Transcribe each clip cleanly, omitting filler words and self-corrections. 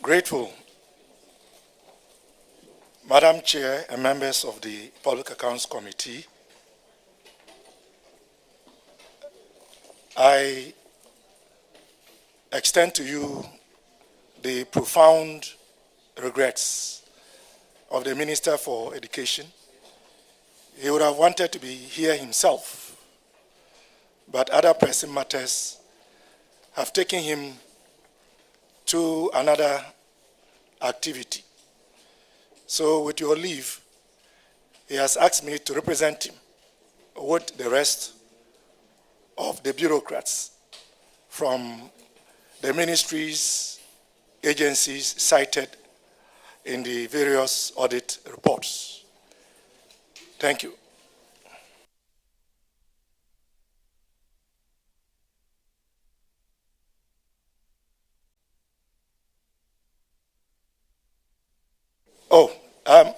Grateful. Madam Chair and members of the Public Accounts Committee, I extend to you the profound regrets of the Minister for Education. He would have wanted to be here himself, but other pressing matters have taken him to another activity. So with your leave, he has asked me to represent him with the rest of the bureaucrats from the ministries, agencies cited in the various audit reports. Thank you.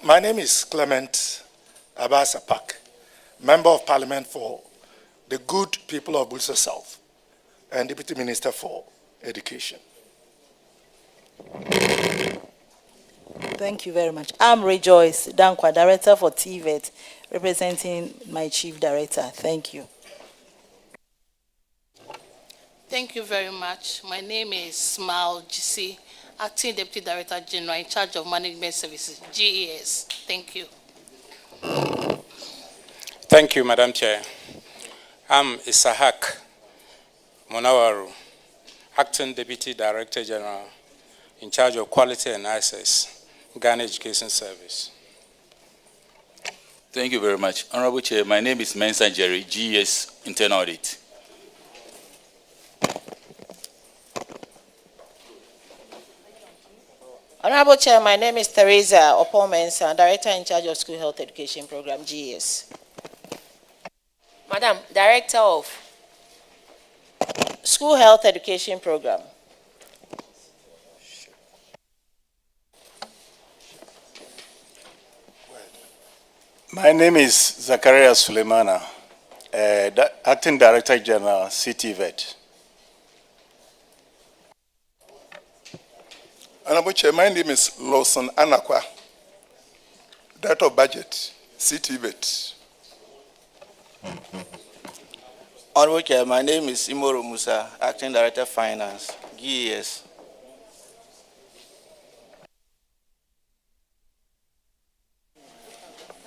My name is Clement Abasa PAC, Member of Parliament for the good people of Bulsa South and Deputy Minister for Education. Thank you very much. I'm Rejoice Dankwa, Director for TVET, representing my Chief Director. Thank you. Thank you very much. My name is Smile GC, Acting Deputy Director General in charge of Management Services, GES. Thank you. Thank you, Madam Chair. I'm Isahak Monawaru, Acting Deputy Director General in charge of Quality and Access, Ghana Education Service. Thank you very much. Honorable Chair, my name is Mensa Jerry, GES Internal Audit. Honorable Chair, my name is Teresa Opomensa, Director in charge of School Health Education Program, GES. Madam, Director of School Health Education Program. My name is Zakaria Suleimana, Acting Director General, CTVET. Honorable Chair, my name is Lawson Anakwa, Director of Budget, CTVET. Honorable Chair, my name is Imoro Musa, Acting Director of Finance, GES.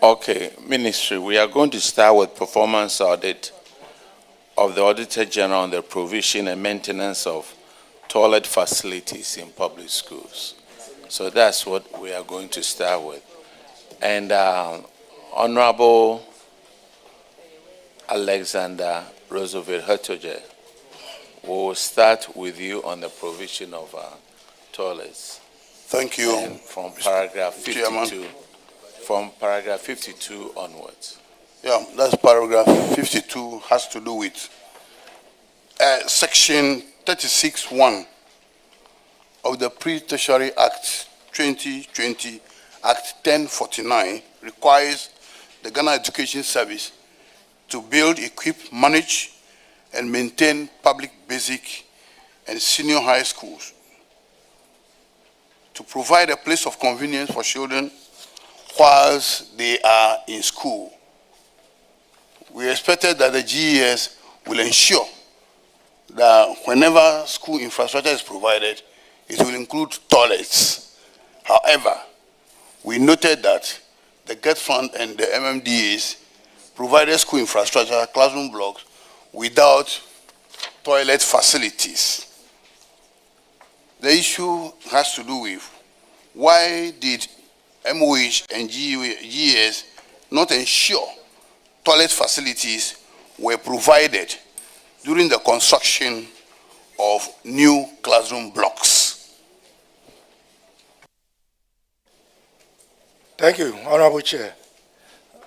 Okay, Ministry, we are going to start with performance audit of the Auditor-General on the provision and maintenance of toilet facilities in public schools. So that's what we are going to start with. And Honorable Alexander Roosevelt Hertoge, we will start with you on the provision of toilets. Thank you. And from paragraph 52. Chairman. From paragraph 52 onwards. Yeah, that's paragraph 52, has to do with section 36(1) of the Pre-Tertiary Act 2020, Act 1049, requires the Ghana Education Service to build, equip, manage, and maintain public basic and senior high schools, to provide a place of convenience for children whilst they are in school. We expected that the GES will ensure that whenever school infrastructure is provided, it will include toilets. However, we noted that the GET Fund and the MMDAs provided school infrastructure, classroom blocks, without toilet facilities. The issue has to do with why did MOH and GES not ensure toilet facilities were provided during the construction of new classroom blocks? Thank you, Honorable Chair.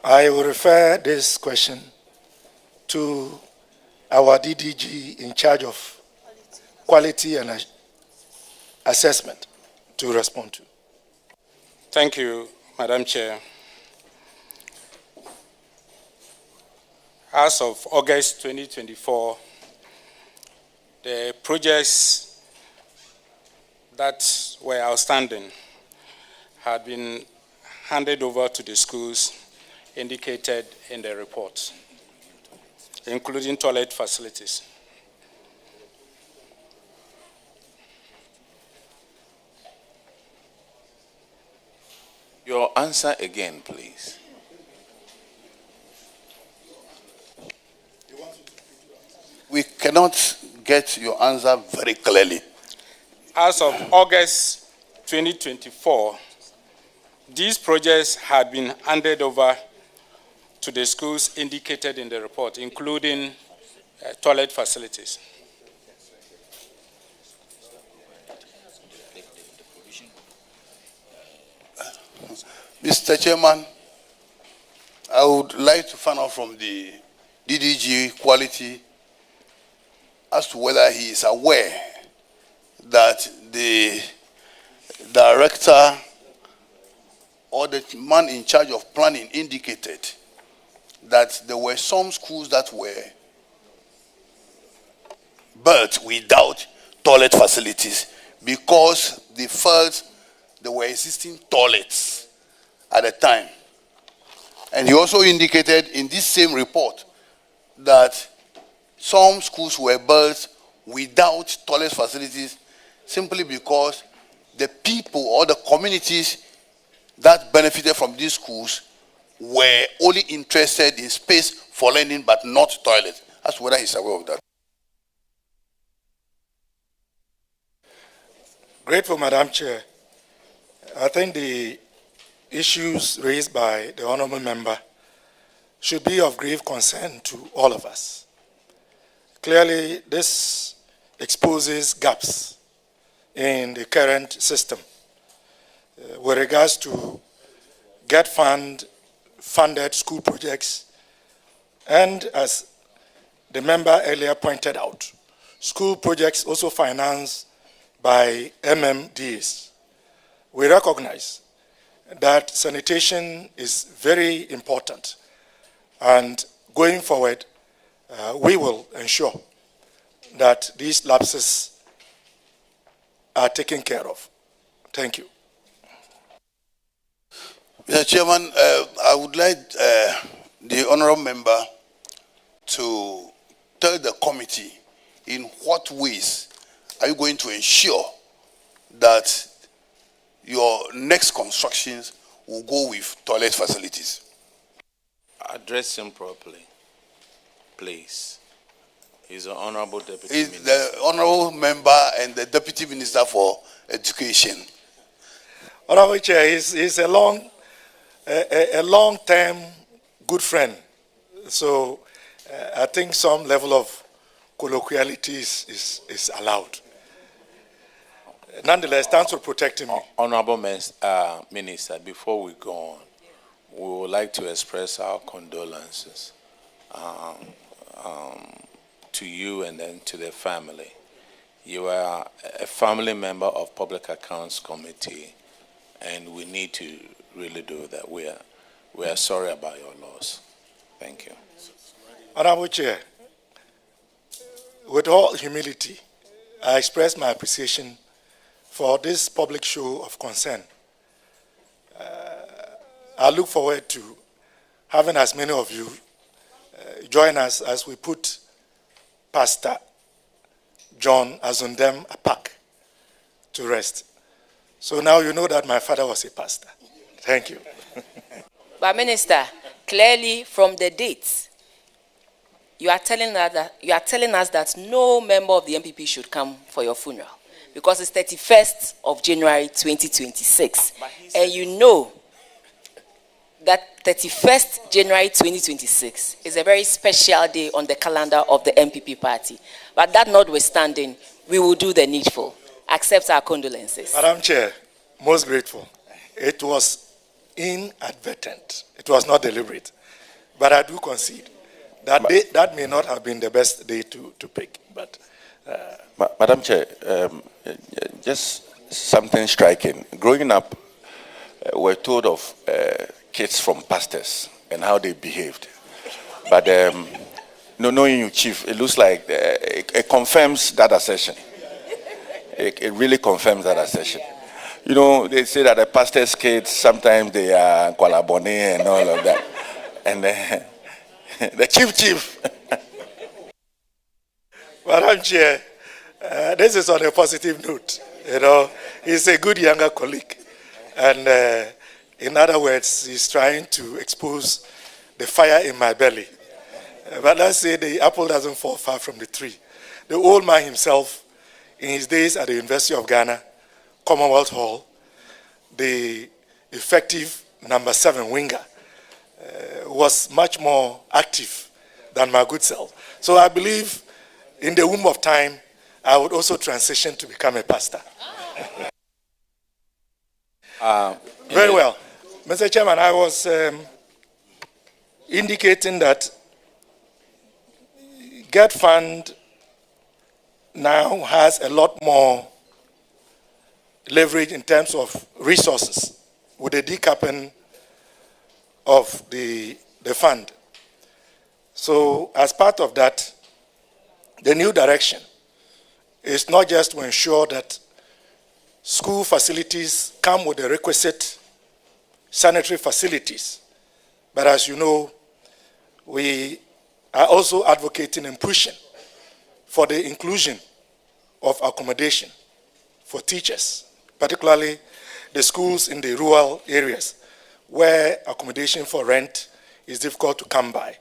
I will refer this question to our DDG in charge of quality and assessment to respond to. Thank you, Madam Chair. As of August 2024, the projects that were outstanding had been handed over to the schools indicated in the report, including toilet facilities. Your answer again, please. We cannot get your answer very clearly. As of August 2024, these projects had been handed over to the schools indicated in the report, including toilet facilities. Mr. Chairman, I would like to find out from the DDG Quality as to whether he is aware that the director or the man in charge of planning indicated that there were some schools that were built without toilet facilities because they felt there were existing toilets at the time. And he also indicated in this same report that some schools were built without toilet facilities simply because the people or the communities that benefited from these schools were only interested in space for learning but not toilet. That's whether he's aware of that. Grateful, Madam Chair. I think the issues raised by the honorable member should be of grave concern to all of us. Clearly, this exposes gaps in the current system with regards to funded school projects, and as the member earlier pointed out, school projects also financed by MMDAs. We recognize that sanitation is very important, and going forward, we will ensure that these lapses are taken care of. Thank you. Mr. Chairman, I would like the honorable member to tell the committee in what ways are you going to ensure that your next constructions will go with toilet facilities? Address him properly, please. He's an honorable deputy He's minister. the honorable member and the deputy minister for education. Honorable Chair, he's a long-term good friend. So I think some level of colloquiality is allowed. Nonetheless, thanks for protecting me. Honorable Minister, before we go on, we would like to express our condolences to you and then to the family. You are a family member of Public Accounts Committee, and we need to really do that. We are sorry about your loss. Thank you. Honorable Chair, with all humility, I express my appreciation for this public show of concern. I look forward to having as many of you join us as we put Pastor John Azundem PAC to rest. So now you know that my father was a pastor. Thank you. But Minister, clearly from the dates, you are telling us that no member of the MPP should come for your funeral because it's 31st of January 2026. And you know that 31st January 2026 is a very special day on the calendar of the MPP party. But that notwithstanding, we will do the needful. Accept our condolences. Madam Chair, most grateful. It was inadvertent. It was not deliberate. But I do concede that that may not have been the best day to pick. But Madam Chair, just something striking. Growing up, we're told of kids from pastors and how they behaved. But knowing you, Chief, it looks like it confirms that assertion. it really confirms that assertion. You know, they say that the pastor's kids, sometimes they are Kwalabone and all of that. And the chief. Madam Chair, this is on a positive note. You know, he's a good younger colleague. And in other words, he's trying to expose the fire in my belly. But let's say the apple doesn't fall far from the tree. The old man himself, in his days at the University of Ghana, Commonwealth Hall, the effective number 7 winger, was much more active than my good self. So I believe in the womb of time, I would also transition to become a pastor. Very well. Mr. Chairman, I was indicating that GET Fund now has a lot more leverage in terms of resources with the decapping of the fund. So as part of that, the new direction is not just to ensure that school facilities come with the requisite sanitary facilities, but as you know, we are also advocating and pushing for the inclusion of accommodation for teachers, particularly the schools in the rural areas where accommodation for rent is difficult to come by.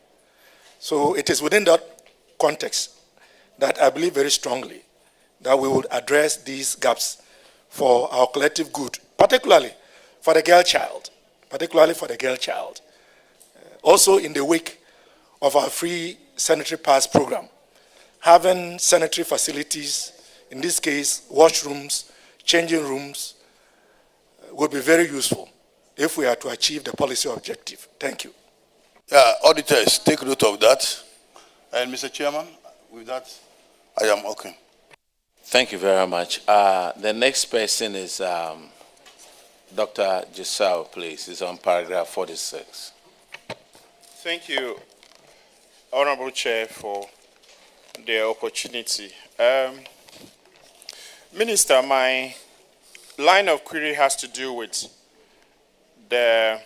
So it is within that context that I believe very strongly that we will address these gaps for our collective good, particularly for the girl child, also in the wake of our free sanitary pass program. Having sanitary facilities, in this case, washrooms, changing rooms, would be very useful if we are to achieve the policy objective. Thank you. Yeah, auditors, take note of that. And Mr. Chairman, with that, I am okay. Thank you very much. The next person is Dr. Giselle, please. It's on paragraph 46. Thank you, Honorable Chair, for the opportunity. Minister, my line of query has to do with the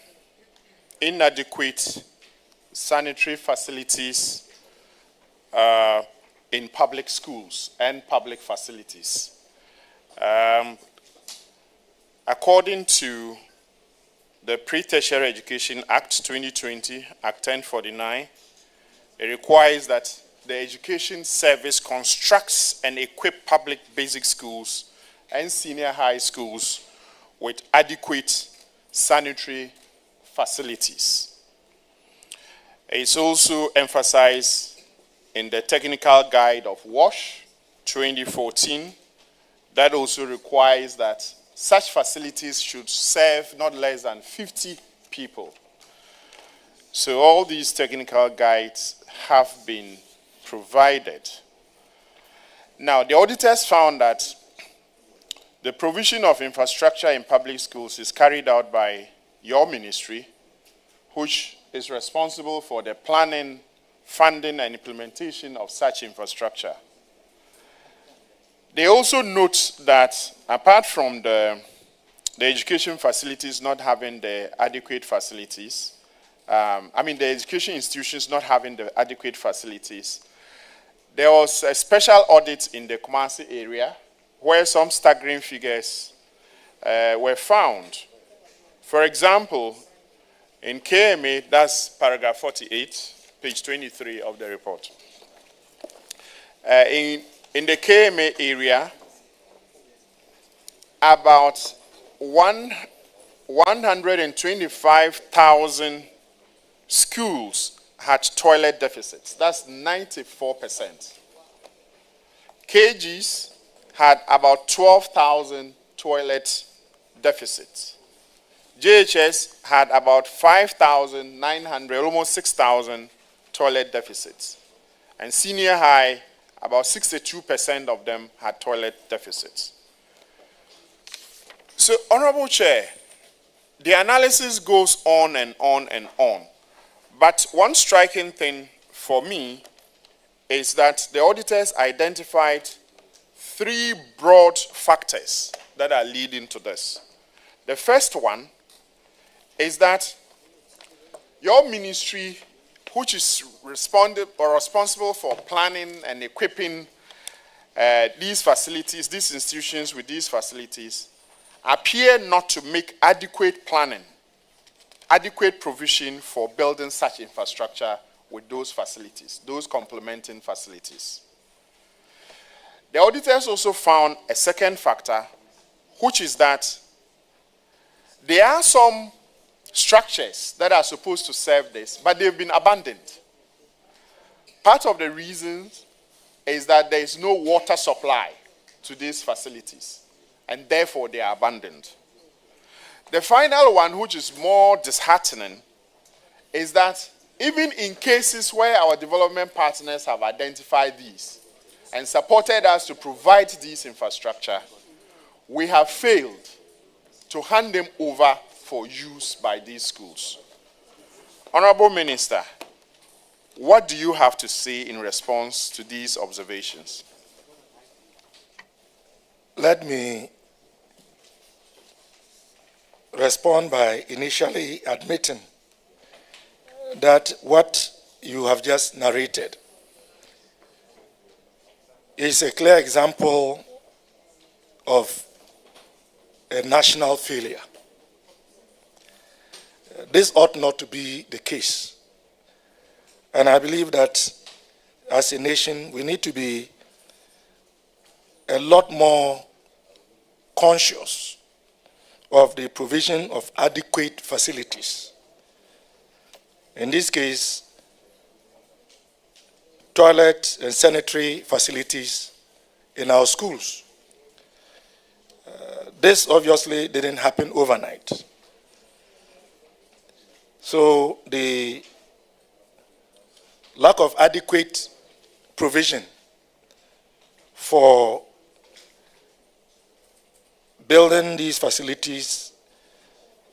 inadequate sanitary facilities in public schools and public facilities. According to the Pre-Tertiary Education Act 2020, Act 1049, it requires that the Education Service constructs and equip public basic schools and senior high schools with adequate sanitary facilities. It's also emphasized in the Technical Guide of WASH 2014 that also requires that such facilities should serve not less than 50 people. So all these technical guides have been provided. Now, the auditors found that the provision of infrastructure in public schools is carried out by your ministry, which is responsible for the planning, funding, and implementation of such infrastructure. They also note that apart from the education facilities not having the adequate facilities, the education institutions not having the adequate facilities, there was a special audit in the Kumasi area where some staggering figures were found. For example, in KMA, that's paragraph 48, page 23 of the report. In the KMA area, about 125,000 schools had toilet deficits. That's 94%. KGs had about 12,000 toilet deficits. JHS had about 5,900, almost 6,000 toilet deficits. And senior high, about 62% of them had toilet deficits. So, Honorable Chair, the analysis goes on and on and on. But one striking thing for me is that the auditors identified three broad factors that are leading to this. The first one is that your ministry, which is responsible for planning and equipping these facilities, these institutions with these facilities, appear not to make adequate planning, adequate provision for building such infrastructure with those facilities, those complementing facilities. The auditors also found a second factor, which is that there are some structures that are supposed to serve this, but they've been abandoned. Part of the reason is that there is no water supply to these facilities, and therefore they are abandoned. The final one, which is more disheartening, is that even in cases where our development partners have identified these and supported us to provide this infrastructure, we have failed to hand them over for use by these schools. Honorable Minister, what do you have to say in response to these observations? Let me respond by initially admitting that what you have just narrated is a clear example of a national failure. This ought not to be the case. And I believe that as a nation, we need to be a lot more conscious of the provision of adequate facilities. In this case, toilet and sanitary facilities in our schools. This obviously didn't happen overnight. So the lack of adequate provision for building these facilities,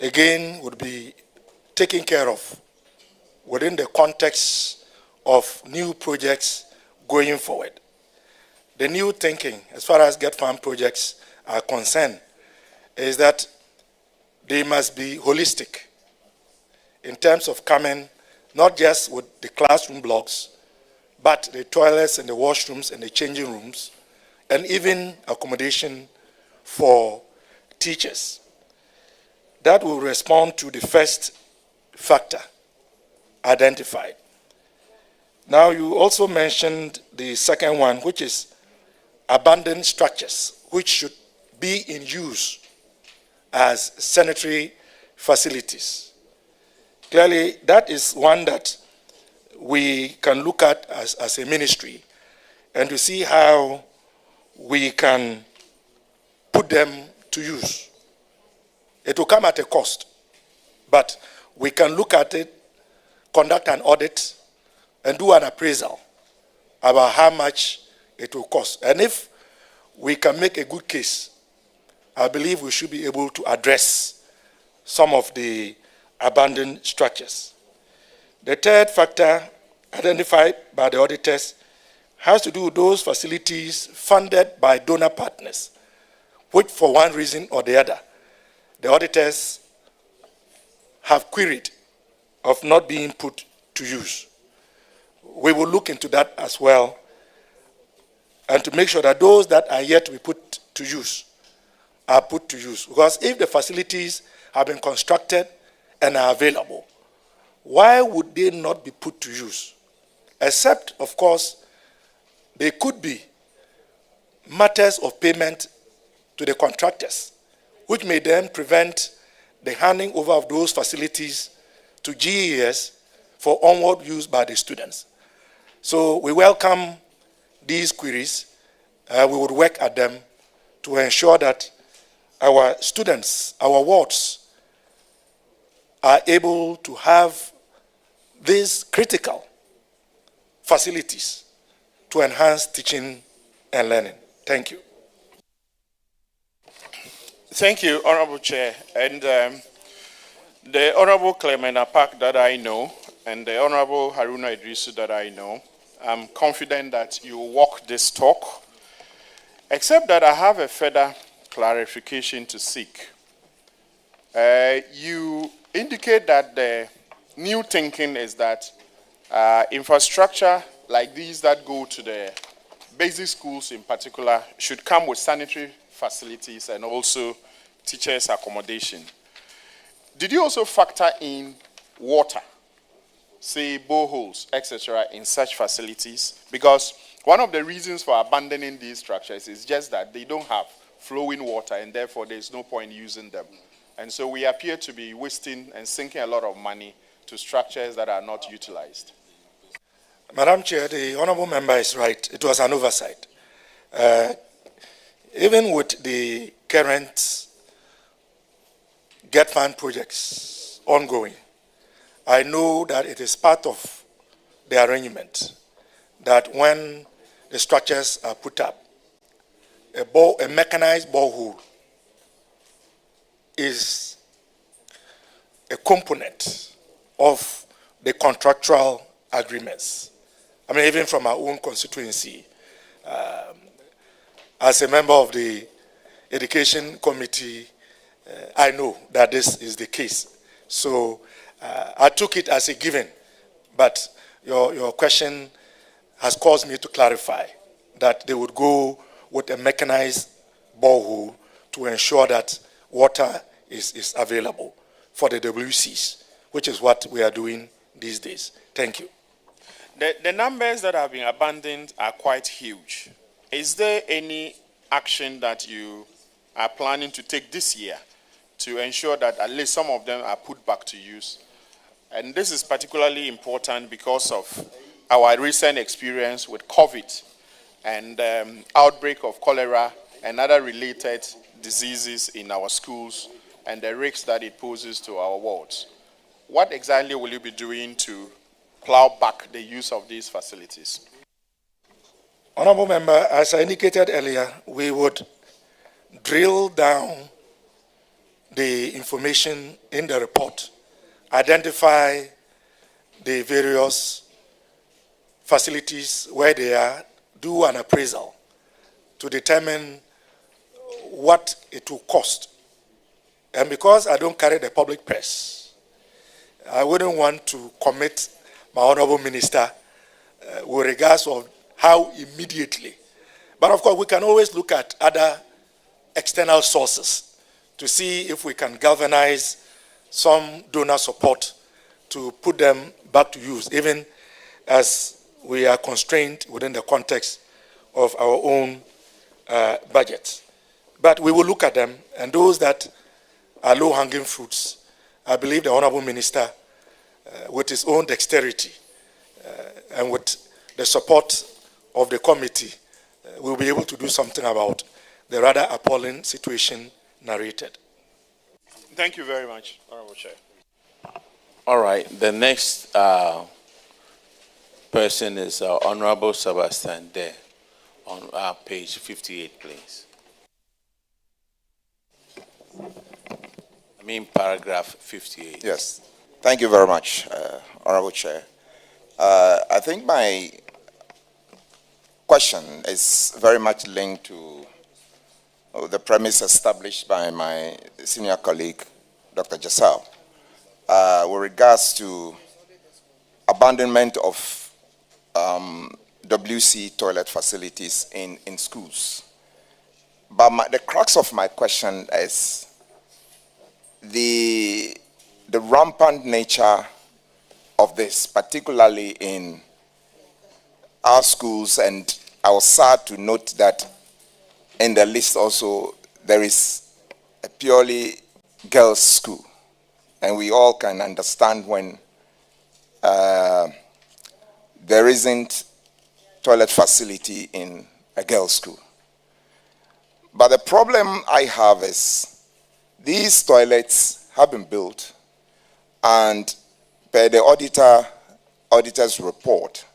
again, would be taken care of within the context of new projects going forward. The new thinking, as far as Get Farm projects are concerned, is that they must be holistic in terms of coming not just with the classroom blocks, but the toilets and the washrooms and the changing rooms, and even accommodation for teachers. That will respond to the first factor identified. Now, you also mentioned the second one, which is abandoned structures, which should be in use as sanitary facilities. Clearly, that is one that we can look at as a ministry and to see how we can put them to use. It will come at a cost, but we can look at it, conduct an audit, and do an appraisal about how much it will cost. And if we can make a good case, I believe we should be able to address some of the abandoned structures. The third factor identified by the auditors has to do with those facilities funded by donor partners, which for one reason or the other, the auditors have queried of not being put to use. We will look into that as well, and to make sure that those that are yet to be put to use are put to use. Because if the facilities have been constructed and are available, why would they not be put to use? Except, of course, they could be matters of payment to the contractors, which may then prevent the handing over of those facilities to GES for onward use by the students. So we welcome these queries. We would work at them to ensure that our students, our wards, are able to have these critical facilities to enhance teaching and learning. Thank you. Thank you, Honorable Chair. And the Honorable Clement PAC that I know, and the Honorable Haruna Idrisu that I know, I'm confident that you will walk this talk Except that I have a further clarification to seek. You indicate that the new thinking is that infrastructure like these that go to the basic schools in particular should come with sanitary facilities and also teachers' accommodation. Did you also factor in water, say boreholes, etc., in such facilities? Because one of the reasons for abandoning these structures is just that they don't have flowing water and therefore there's no point using them. And so we appear to be wasting and sinking a lot of money to structures that are not utilized. Madam Chair, the honorable member is right. It was an oversight. Even with the current Get Fund projects ongoing, I know that it is part of the arrangement that when the structures are put up, a mechanized borehole is a component of the contractual agreements. I mean, even from our own constituency, as a member of the Education Committee, I know that this is the case. So I took it as a given, but your question has caused me to clarify that they would go with a mechanized borehole to ensure that water is available for the WCs, which is what we are doing these days. Thank you. The numbers that have been abandoned are quite huge. Is there any action that you are planning to take this year to ensure that at least some of them are put back to use? And this is particularly important because of our recent experience with COVID and outbreak of cholera and other related diseases in our schools and the risks that it poses to our wards. What exactly will you be doing to plow back the use of these facilities? Honorable Member, as I indicated earlier, we would drill down the information in the report, identify the various facilities where they are, do an appraisal to determine what it will cost. And because I don't carry the public purse, I wouldn't want to commit my honorable minister with regards of how immediately. But of course, we can always look at other external sources to see if we can galvanize some donor support to put them back to use, even as we are constrained within the context of our own budget. But we will look at them, and those that are low-hanging fruits, I believe the honorable minister, with his own dexterity and with the support of the committee, will be able to do something about the rather appalling situation narrated. Thank you very much, Honorable Chair. All right, the next person is Honorable Sebastian there on page 58, please. I mean paragraph 58. Yes, thank you very much, Honorable Chair. I think my question is very much linked to the premise established by my senior colleague, Dr. Jasal, with regards to abandonment of WC toilet facilities in schools. But the crux of my question is the rampant nature of this, particularly in our schools, and I was sad to note that in the list also there is a purely girls' school, and we all can understand when there isn't toilet facility in a girls' school. But the problem I have is these toilets have been built, and per the auditor's report,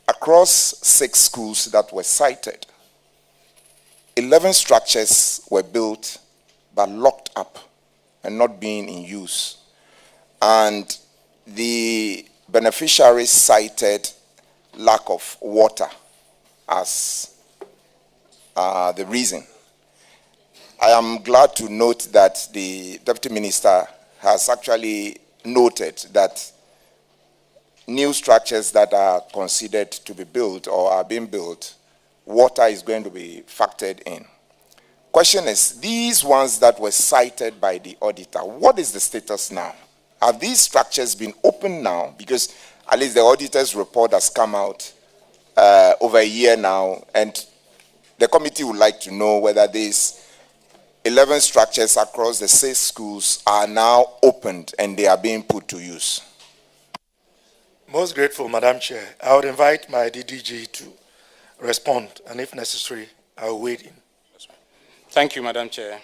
across 6 schools that were cited, 11 structures were built but locked up and not being in use. And the beneficiaries cited lack of water as the reason. I am glad to note that the Deputy Minister has actually noted that new structures that are considered to be built or are being built, water is going to be factored in. Question is, these ones that were cited by the auditor, what is the status now? Have these structures been opened now? Because at least the auditor's report has come out over a year now, and the committee would like to know whether these 11 structures across the 6 schools are now opened and they are being put to use. Most grateful, Madam Chair. I would invite my DDG to respond, and if necessary, I will wade in. Thank you, Madam Chair.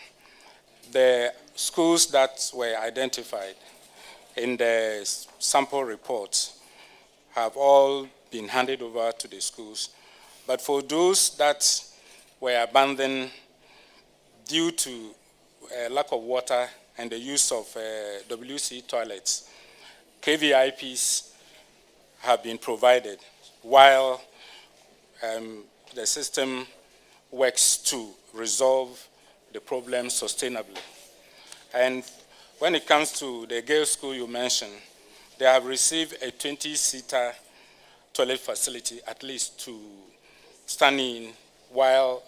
The schools that were identified in the sample reports have all been handed over to the schools. But for those that were abandoned due to lack of water and the use of WC toilets, KVIPs have been provided while the system works to resolve the problem sustainably. And when it comes to the girls' school you mentioned, they have received a 20-seater toilet facility at least to stand in, while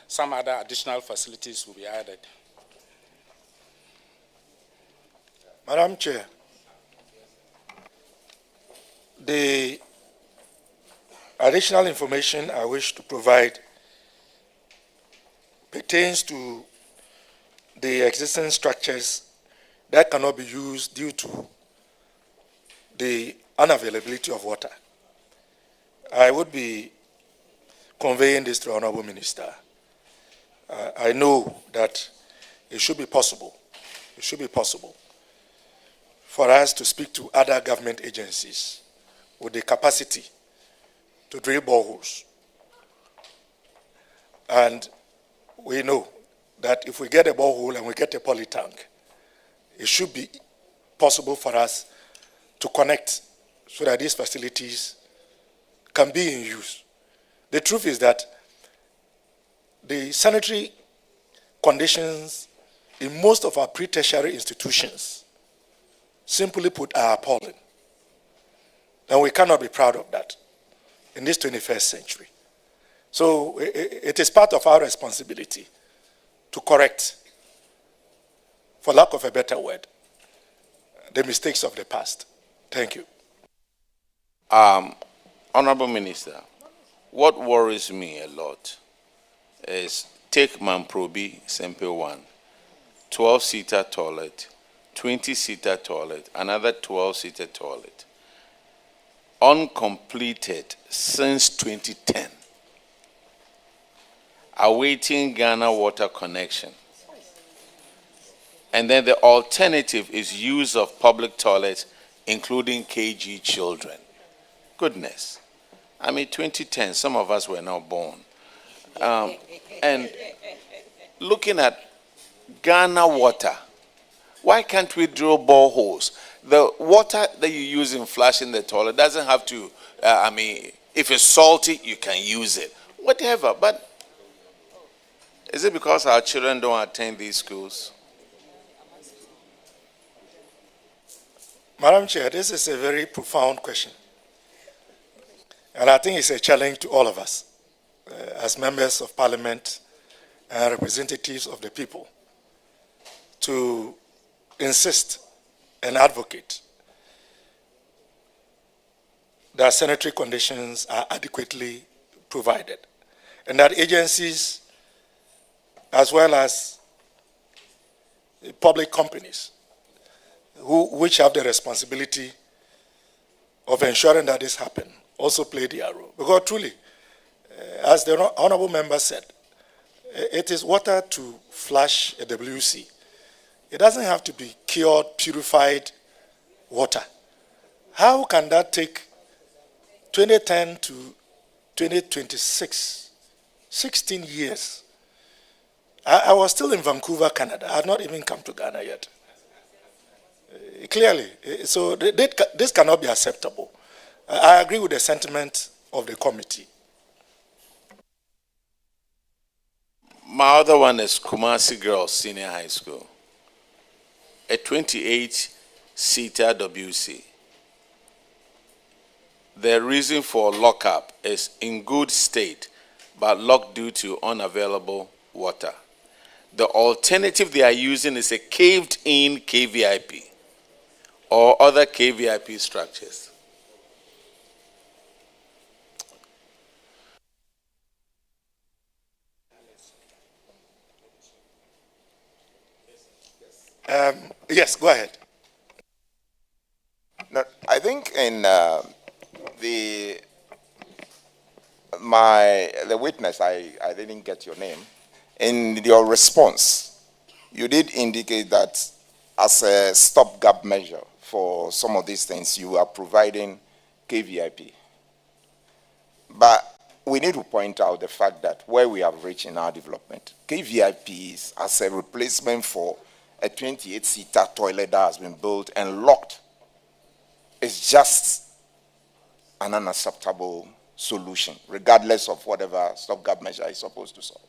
some other additional facilities will be added. Madam Chair, the additional information I wish to provide pertains to the existing structures that cannot be used due to the unavailability of water. I would be conveying this to the Honorable Minister. I know that it should be possible for us to speak to other government agencies with the capacity to drill boreholes. And we know that if we get a borehole and we get a poly tank, it should be possible for us to connect so that these facilities can be in use. The truth is that the sanitary conditions in most of our pre-tertiary institutions, simply put, are appalling. And we cannot be proud of that in this 21st century. So it is part of our responsibility to correct, for lack of a better word, the mistakes of the past. Thank you. Honorable Minister, what worries me a lot is take Mamprobi Sempe 1, 12-seater toilet, 20-seater toilet, another 12-seater toilet, uncompleted since 2010, awaiting Ghana water connection. And then the alternative is use of public toilets, including KG children. Goodness. I mean, 2010, some of us were not born. And looking at Ghana water, why can't we drill boreholes? The water that you use in flushing the toilet doesn't have to, if it's salty, you can use it. Whatever, but is it because our children don't attend these schools? Madam Chair, this is a very profound question. And I think it's a challenge to all of us as members of parliament and representatives of the people to insist and advocate that sanitary conditions are adequately provided and that agencies as well as public companies which have the responsibility of ensuring that this happens also play their role. Because truly, as the honorable member said, it is water to flush a WC. It doesn't have to be cured, purified water. How can that take 2010 to 2026, 16 years? I was still in Vancouver, Canada. I had not even come to Ghana yet. Clearly, so this cannot be acceptable. I agree with the sentiment of the committee. My other one is Kumasi Girls Senior High School. A 28-seater WC. The reason for lockup is in good state, but locked due to unavailable water. The alternative they are using is a caved-in KVIP or other KVIP structures. Yes, go ahead. No, I think in the witness, I didn't get your name. In your response, you did indicate that as a stopgap measure for some of these things, you are providing KVIP. But we need to point out the fact that where we have reached in our development, KVIP is as a replacement for a 28-seater toilet that has been built and locked. It's just an unacceptable solution, regardless of whatever stopgap measure is supposed to solve.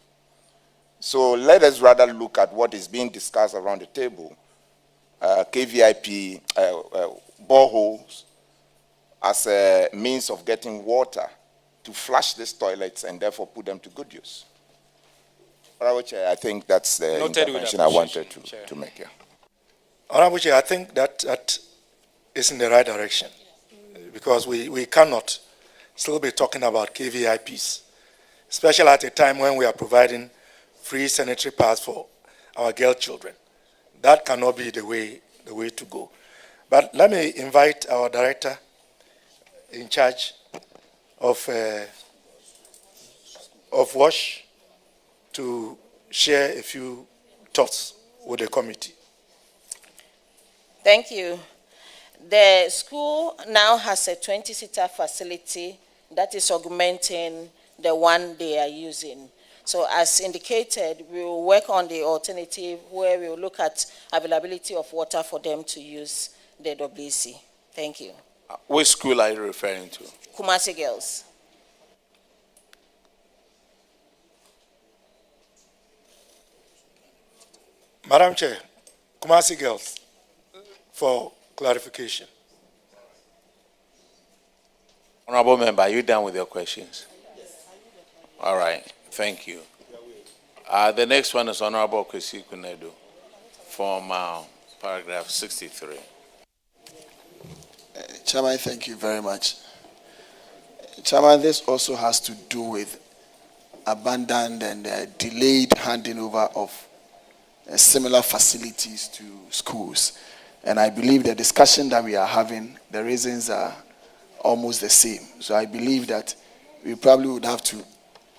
So let us rather look at what is being discussed around the table, KVIP, boreholes, as a means of getting water to flush these toilets and therefore put them to good use. Honorable Chair, I think that's the intervention I wanted to make here. Honorable Chair, I think that is in the right direction, because we cannot still be talking about KVIPs, especially at a time when we are providing free sanitary pads for our girl children. That cannot be the way to go. But let me invite our director in charge of WASH to share a few thoughts with the committee. Thank you. The school now has a 20-seater facility that is augmenting the one they are using. So as indicated, we will work on the alternative where we will look at availability of water for them to use the WC. Thank you. Which school are you referring to? Kumasi Girls. Madam Chair, Kumasi Girls, for clarification. Honorable Member, are you done with your questions? Yes. All right, thank you. The next one is Honorable Kwesi Kunedu from paragraph 63. Chairman, thank you very much. Chairman, this also has to do with abandoned and delayed handing over of similar facilities to schools. And I believe the discussion that we are having, the reasons are almost the same. So I believe that we probably would have to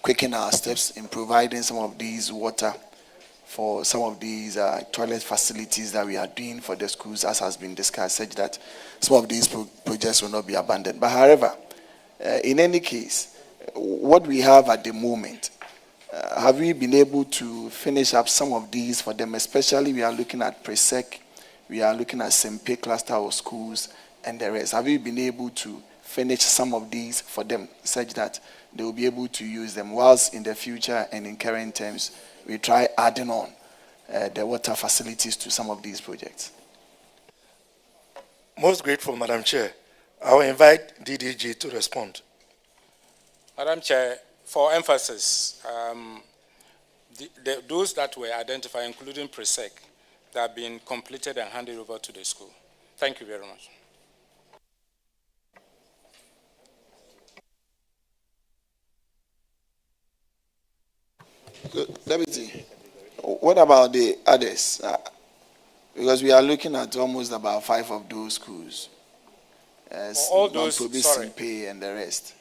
quicken our steps in providing some of these water for some of these toilet facilities that we are doing for the schools, as has been discussed, such that some of these projects will not be abandoned. But however, in any case, what we have at the moment, have we been able to finish up some of these for them? Especially we are looking at PRESEC, we are looking at Sempe cluster of schools and the rest. Have we been able to finish some of these for them such that they will be able to use them, whilst in the future and in current terms, we try adding on the water facilities to some of these projects? Most grateful, Madam Chair. I will invite DDG to respond. Madam Chair, for emphasis, those that were identified, including PRESEC, that have been completed and handed over to the school. Thank you very much. Deputy, what about the others? Because we are looking at almost about 5 of those schools. All those, sorry. Pay and the rest.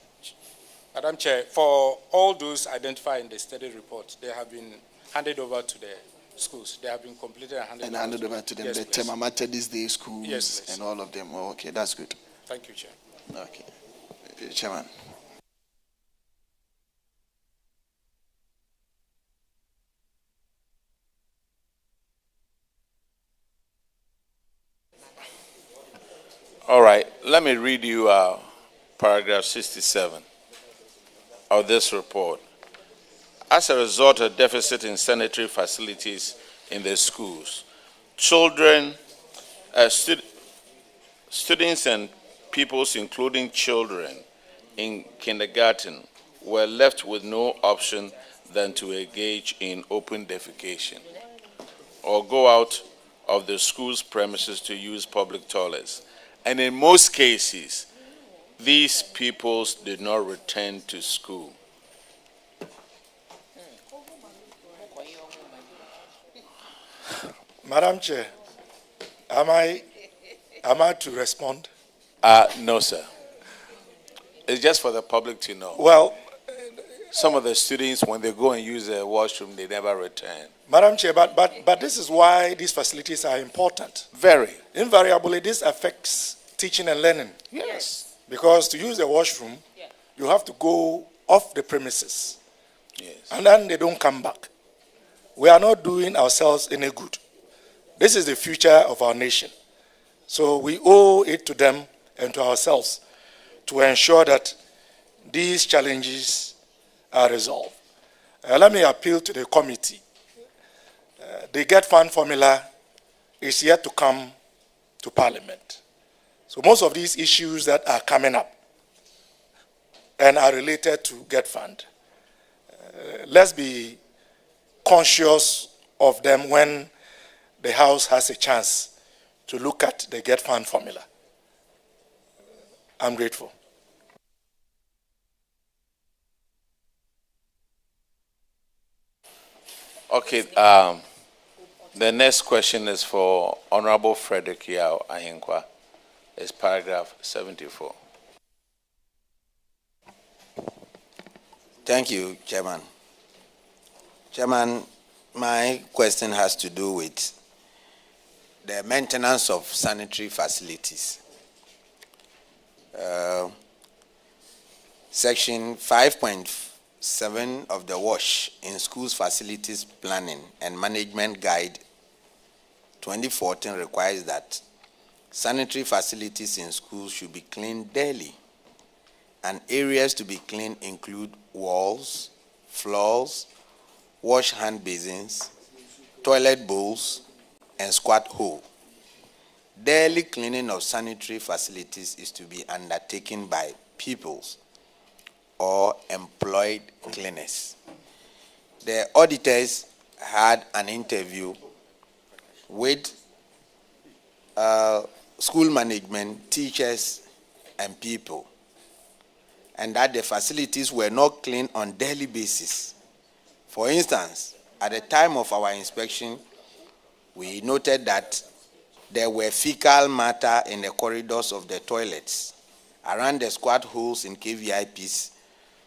Madam Chair, for all those identified in the study report, they have been handed over to the schools. They have been completed and handed over to them. Yes, the Temamata these days schools, yes, and all of them. Oh, okay, that's good. Thank you, Chair. Okay. Chairman. All right, let me read you paragraph 67 of this report. as a result of deficit in sanitary facilities in the schools, children, students and pupils, including children in kindergarten, were left with no option than to engage in open defecation or go out of the school's premises to use public toilets. And in most cases, these pupils did not return to school. Madam Chair, am I to respond? No, sir. It's just for the public to know. Well, Some of the students, when they go and use the washroom, they never return. Madam Chair, but this is why these facilities are important. Very. Invariably, this affects teaching and learning. Yes. Because to use the washroom, you have to go off the premises. Yes. And then they don't come back. We are not doing ourselves any good. This is the future of our nation. So we owe it to them and to ourselves to ensure that these challenges are resolved. Let me appeal to the committee. The Get Fund formula is yet to come to Parliament. So most of these issues that are coming up and are related to Get Fund, let's be conscious of them when the House has a chance to look at the Get Fund formula. I'm grateful. Okay, the next question is for Honorable Frederick Yao Ahinkwa. It's paragraph 74. Thank you, Chairman. Chairman, my question has to do with the maintenance of sanitary facilities. Section 5.7 of the WASH in Schools Facilities Planning and Management Guide 2014 requires that sanitary facilities in schools should be cleaned daily, and areas to be cleaned include walls, floors, wash hand basins, toilet bowls, and squat hole. Daily cleaning of sanitary facilities is to be undertaken by pupils or employed cleaners. The auditors had an interview with school management, teachers, and people, and that the facilities were not cleaned on daily basis. For instance, at the time of our inspection, we noted that there were fecal matter in the corridors of the toilets, around the squat holes in KVIPs,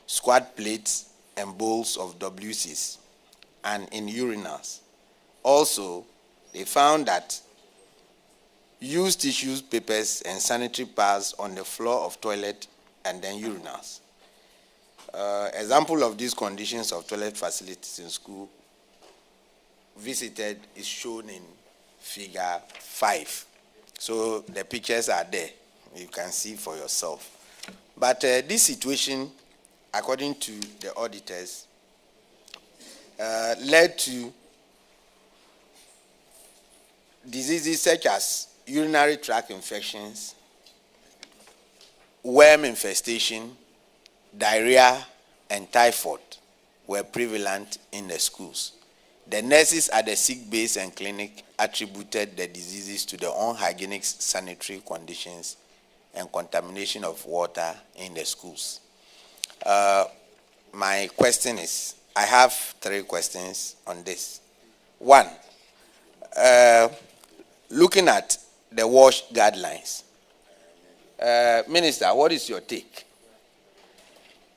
squat plates and bowls of WCs, and in urinals. Also, they found that used tissues, papers, and sanitary pads on the floor of toilet and then urinals. Example of these conditions of toilet facilities in school visited is shown in figure 5. So the pictures are there. You can see for yourself. But this situation, according to the auditors, led to diseases such as urinary tract infections, worm infestation, diarrhea, and typhoid were prevalent in the schools. The nurses at the sick bays and clinic attributed the diseases to the unhygienic sanitary conditions and contamination of water in the schools. My question is, I have 3 questions on this. 1, looking at the WASH guidelines, Minister, what is your take?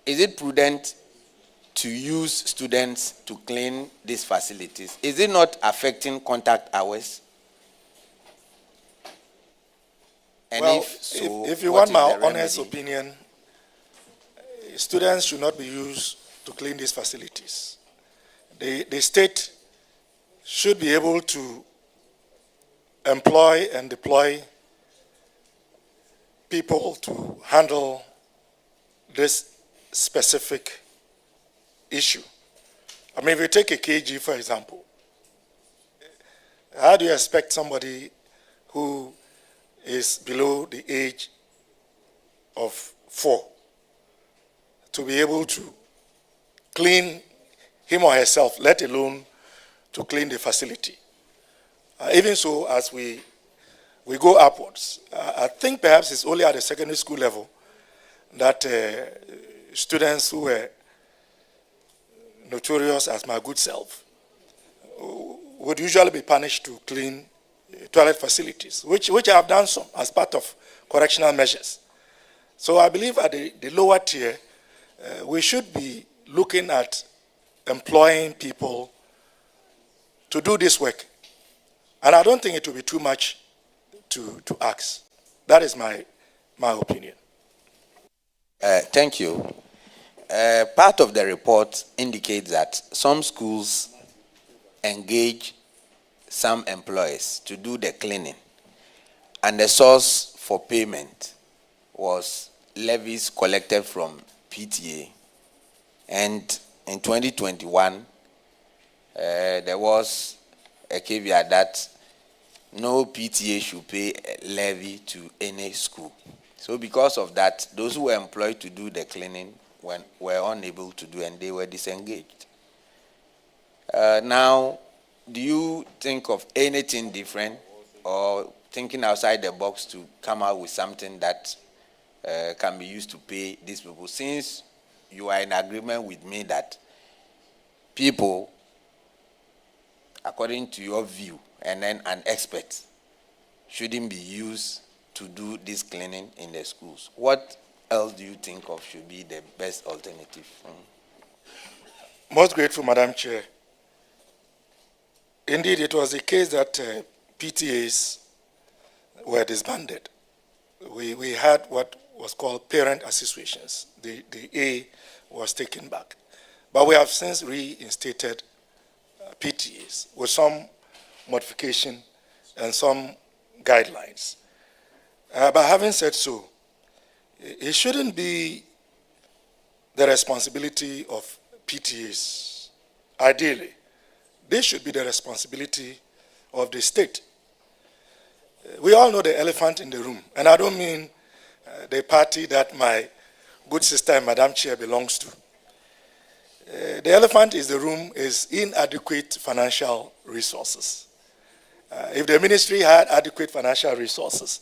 Is it prudent to use students to clean these facilities? Is it not affecting contact hours? And Well, if so, if you what want is my the honest remedy? opinion, students should not be used to clean these facilities. The state should be able to employ and deploy people to handle this specific issue. I mean, if you take a KG, for example, how do you expect somebody who is below the age of 4 to be able to clean him or herself, let alone to clean the facility? Even so, as we go upwards, I think perhaps it's only at the secondary school level that students who were notorious as my good self would usually be punished to clean toilet facilities, which I have done some as part of correctional measures. So I believe at the lower tier, we should be looking at employing people to do this work. And I don't think it will be too much to ask. That is my opinion. Thank you. Part of the report indicates that some schools engage some employees to do the cleaning, and the source for payment was levies collected from PTA. And in 2021, there was a caveat that no PTA should pay a levy to any school. So because of that, those who were employed to do the cleaning were unable to do, and they were disengaged. Now, do you think of anything different, or thinking outside the box to come out with something that can be used to pay these people, since you are in agreement with me that people, according to your view, and then an expert, shouldn't be used to do this cleaning in the schools? What else do you think of should be the best alternative? Most grateful, Madam Chair. Indeed, it was the case that PTAs were disbanded. We had what was called parent associations. The A was taken back. But we have since reinstated PTAs with some modification and some guidelines. But having said so, it shouldn't be the responsibility of PTAs. Ideally, this should be the responsibility of the state. We all know the elephant in the room, and I don't mean the party that my good sister, Madam Chair, belongs to. The elephant in the room is inadequate financial resources. If the ministry had adequate financial resources,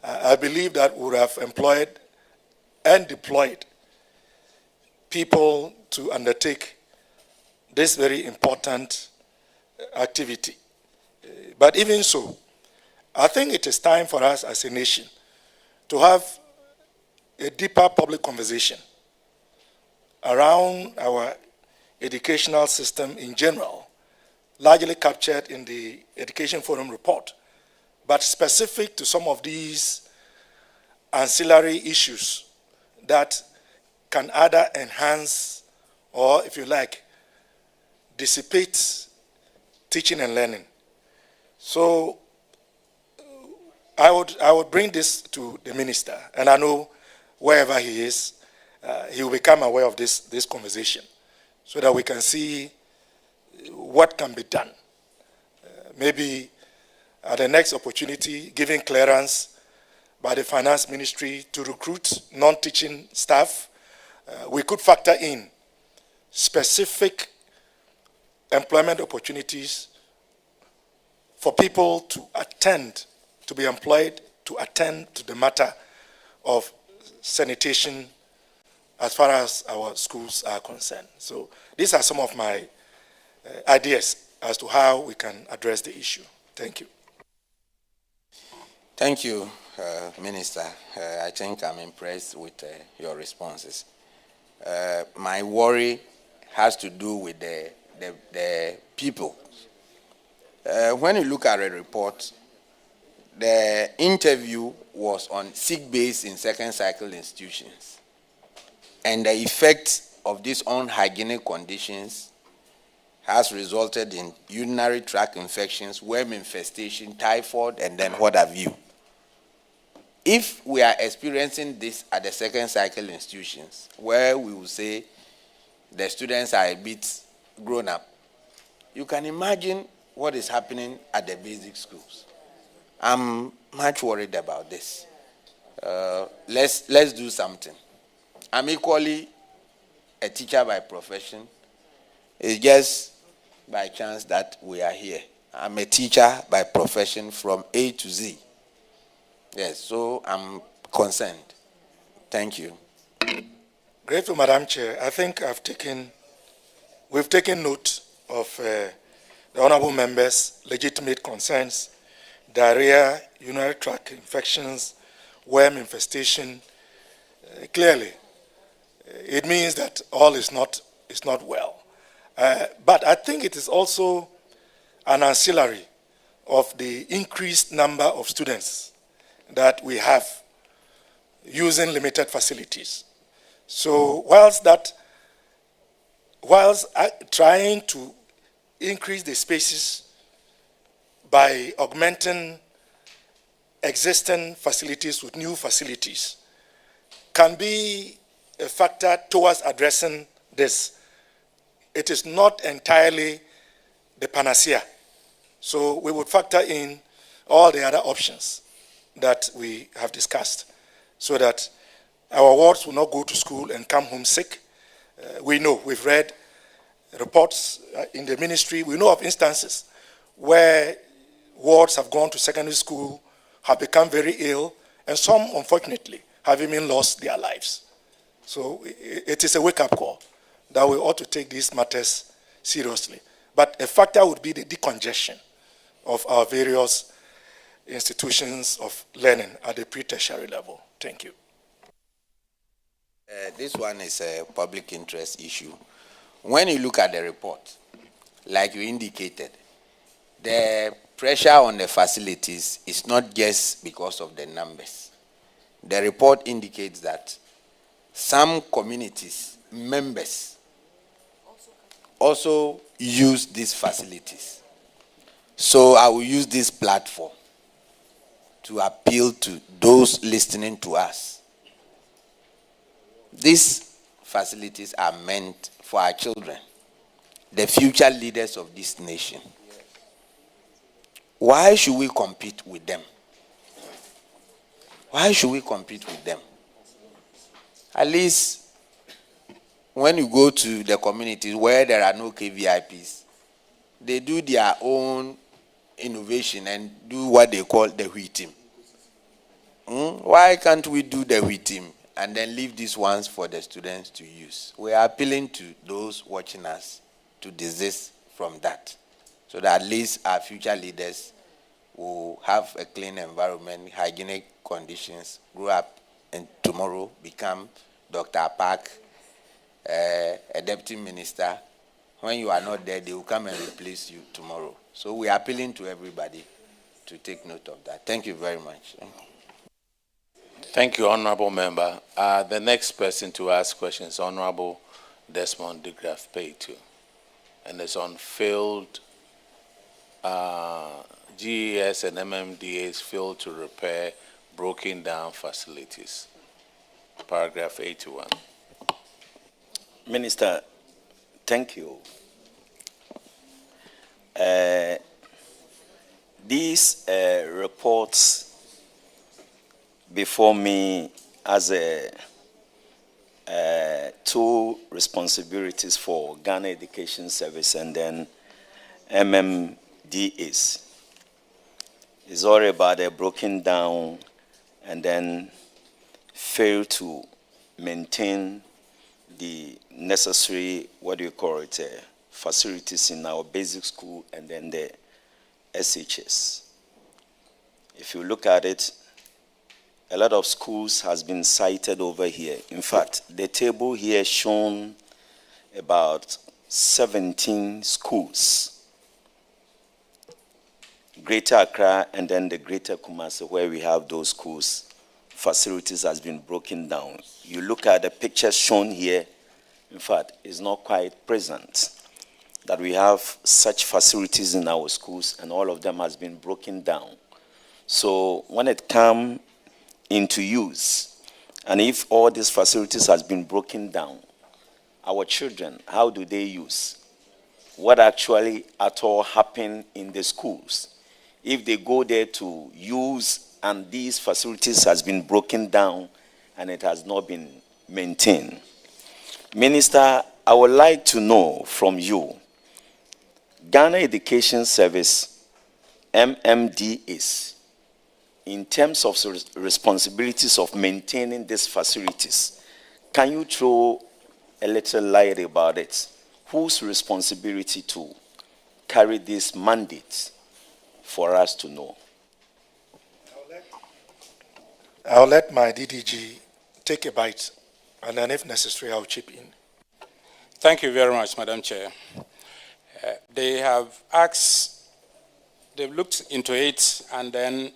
I believe that we would have employed and deployed people to undertake this very important activity. But even so, I think it is time for us as a nation to have a deeper public conversation around our educational system in general, largely captured in the Education Forum report, but specific to some of these ancillary issues that can either enhance or, if you like, dissipate teaching and learning. So I would bring this to the minister, and I know wherever he is, he will become aware of this conversation so that we can see what can be done. Maybe at the next opportunity, giving clearance by the finance ministry to recruit non-teaching staff, we could factor in specific employment opportunities for people to attend, to be employed, to attend to the matter of sanitation as far as our schools are concerned. So these are some of my ideas as to how we can address the issue. Thank you. Thank you, Minister. I think I'm impressed with your responses. My worry has to do with the people. When you look at a report, the interview was on sick base in second cycle institutions, and the effect of these unhygienic conditions has resulted in urinary tract infections, worm infestation, typhoid, and then what have you. If we are experiencing this at the second cycle institutions, where we will say the students are a bit grown up, you can imagine what is happening at the basic schools. I'm much worried about this. Let's do something. I'm equally a teacher by profession. It's just by chance that we are here. I'm a teacher by profession from A to Z. Yes, so I'm concerned. Thank you. Grateful, Madam Chair. I think we've taken note of the honorable members' legitimate concerns: diarrhea, urinary tract infections, worm infestation. Clearly, it means that all is not well. But I think it is also an ancillary of the increased number of students that we have using limited facilities. So whilst trying to increase the spaces by augmenting existing facilities with new facilities can be a factor towards addressing this, it is not entirely the panacea. So we would factor in all the other options that we have discussed so that our wards will not go to school and come home sick. We know, we've read reports in the ministry, we know of instances where wards have gone to secondary school, have become very ill, and some, unfortunately, have even lost their lives. So it is a wake-up call that we ought to take these matters seriously. But a factor would be the decongestion of our various institutions of learning at the pre-tertiary level. Thank you. This one is a public interest issue. When you look at the report, like you indicated, the pressure on the facilities is not just because of the numbers. The report indicates that some communities, members, also use these facilities. So I will use this platform to appeal to those listening to us. These facilities are meant for our children, the future leaders of this nation. Why should we compete with them? Why should we compete with them? At least when you go to the communities where there are no KVIPs, they do their own innovation and do what they call the wheat team. Why can't we do the wheat team and then leave these ones for the students to use? We are appealing to those watching us to desist from that, so that at least our future leaders will have a clean environment, hygienic conditions, grow up, and tomorrow become Dr. PAC, a deputy minister. When you are not there, they will come and replace you tomorrow. So we are appealing to everybody to take note of that. Thank you very much. Thank you, Honorable Member. The next person to ask questions, Honorable Desmond de Graaf Peitu. And it's on failed GES and MMDA's failed to repair broken down facilities. Paragraph 81. Minister, thank you. These reports before me as two responsibilities for Ghana Education Service and then MMDAs. It's all about a broken down and then fail to maintain the necessary, facilities in our basic school and then the SHS. If you look at it, a lot of schools has been cited over here. In fact, the table here shown about 17 schools. Greater Accra and then the Greater Kumasi, where we have those schools, facilities has been broken down. You look at the pictures shown here, in fact, it's not quite present that we have such facilities in our schools and all of them has been broken down. So when it comes into use, and if all these facilities has been broken down, our children, how do they use? what actually at all happened in the schools. If they go there to use and these facilities has been broken down and it has not been maintained. Minister, I would like to know from you, Ghana Education Service, MMDAs, in terms of responsibilities of maintaining these facilities, can you throw a little light about it? Whose responsibility to carry this mandate for us to know? I'll let my DDG take a bite, and then if necessary, I'll chip in. Thank you very much, Madam Chair. They have asked, they've looked into it, and then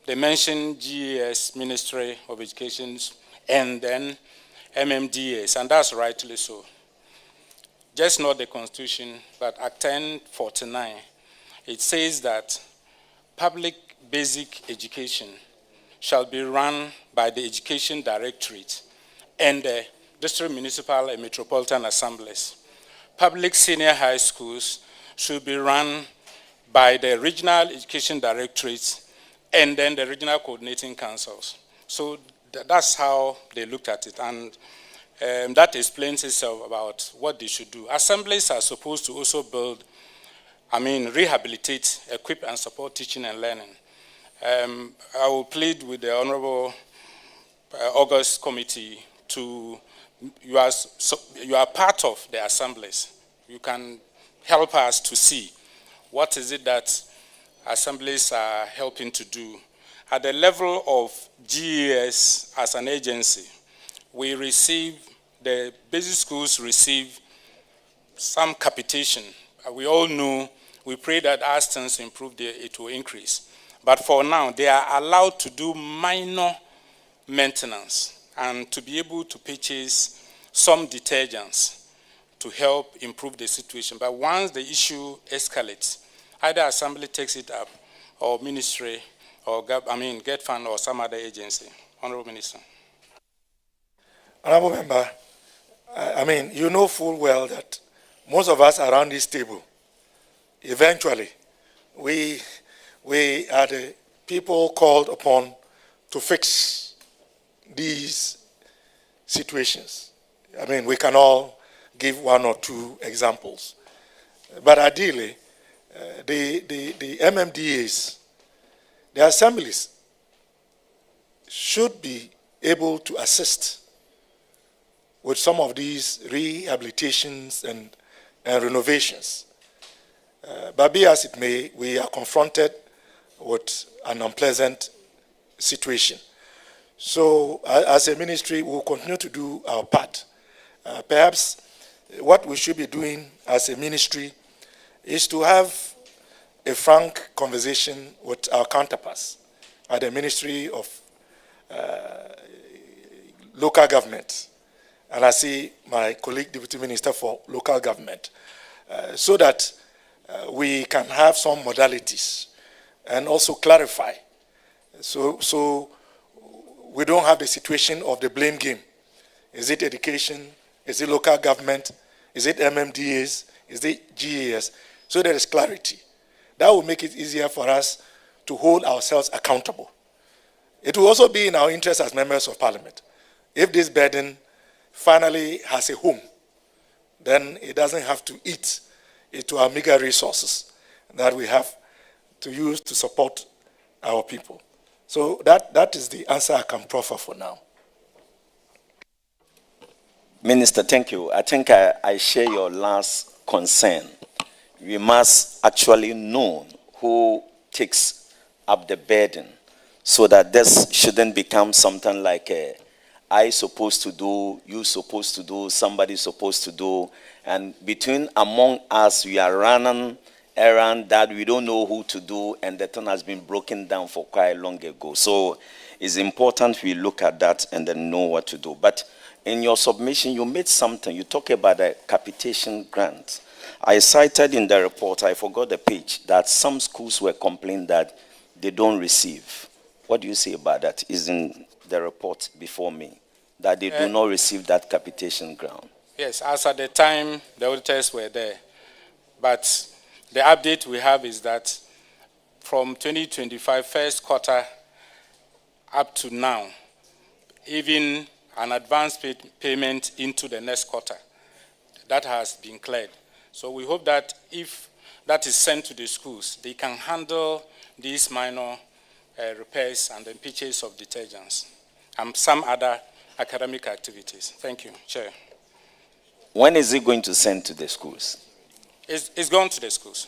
they mentioned GES, Ministry of Education, and then MMDAs, and that's rightly so. Just not the Constitution, but Act 1049, it says that public basic education shall be run by the Education Directorate and the District Municipal and Metropolitan Assemblies. Public senior high schools should be run by the Regional Education Directorates and then the Regional Coordinating Councils. So that's how they looked at it, and that explains itself about what they should do. Assemblies are supposed to also build, rehabilitate, equip and support teaching and learning. I will plead with the Honorable August Committee to, you are part of the assemblies. You can help us to see what is it that assemblies are helping to do. At the level of GES as an agency, we receive, the basic schools receive some capitation. We all know, we pray that as things improve, it will increase. But for now, they are allowed to do minor maintenance and to be able to purchase some detergents to help improve the situation. But once the issue escalates, either assembly takes it up or ministry or get fund or some other agency. Honorable Minister. Honorable Member, you know full well that most of us around this table, eventually, we are the people called upon to fix these situations. We can all give one or two examples. But ideally, the MMDAs, the assemblies, should be able to assist with some of these rehabilitations and renovations. But be as it may, we are confronted with an unpleasant situation. So as a ministry, we'll continue to do our part. Perhaps what we should be doing as a ministry is to have a frank conversation with our counterparts at the Ministry of Local Government. And I see my colleague, Deputy Minister for Local Government, so that we can have some modalities and also clarify. So we don't have the situation of the blame game. Is it education? Is it local government? Is it MMDAs? Is it GES? So there is clarity. That will make it easier for us to hold ourselves accountable. It will also be in our interest as members of parliament. If this burden finally has a home, then it doesn't have to eat into our meager resources that we have to use to support our people. So that is the answer I can proffer for now. Minister, thank you. I think I share your last concern. We must actually know who takes up the burden so that this shouldn't become something like I supposed to do, you supposed to do, somebody supposed to do. And among us, we are running errand that we don't know who to do, and the thing has been broken down for quite long ago. So it's important we look at that and then know what to do. But in your submission, you made something. You talk about a capitation grant. I cited in the report, I forgot the page, that some schools were complaining that they don't receive. What do you say about that? Is in the report before me, that they do not receive that capitation grant. Yes, as at the time the auditors were there. But the update we have is that from 2025 first quarter up to now, even an advance payment into the next quarter, that has been cleared. So we hope that if that is sent to the schools, they can handle these minor repairs and the purchase of detergents and some other academic activities. Thank you, Chair. When is it going to send to the schools? It's gone to the schools.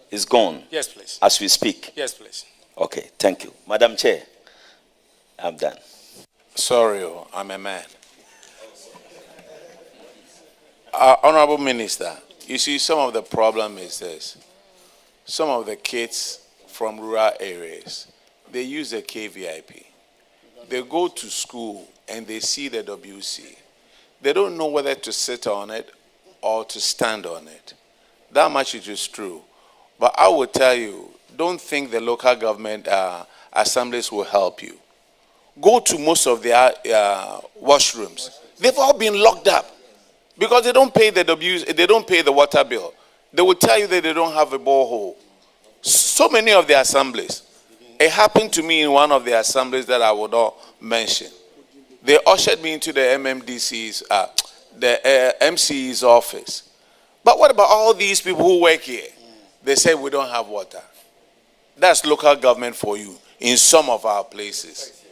It's gone? Yes, please. As we speak? Yes, please. Okay, thank you. Madam Chair, I'm done. Sorry, I'm a man. Honorable Minister, you see, some of the problem is this. Some of the kids from rural areas, they use the KVIP. They go to school and they see the WC. They don't know whether to sit on it or to stand on it. That much it is true. But I will tell you, don't think the local government assemblies will help you. Go to most of their washrooms. They've all been locked up because they don't pay the they don't pay the water bill. They will tell you that they don't have a borehole. So many of the assemblies. It happened to me in one of the assemblies that I would not mention. They ushered me into the MMDC's, the MCE's office. But what about all these people who work here? They say we don't have water. That's local government for you in some of our places.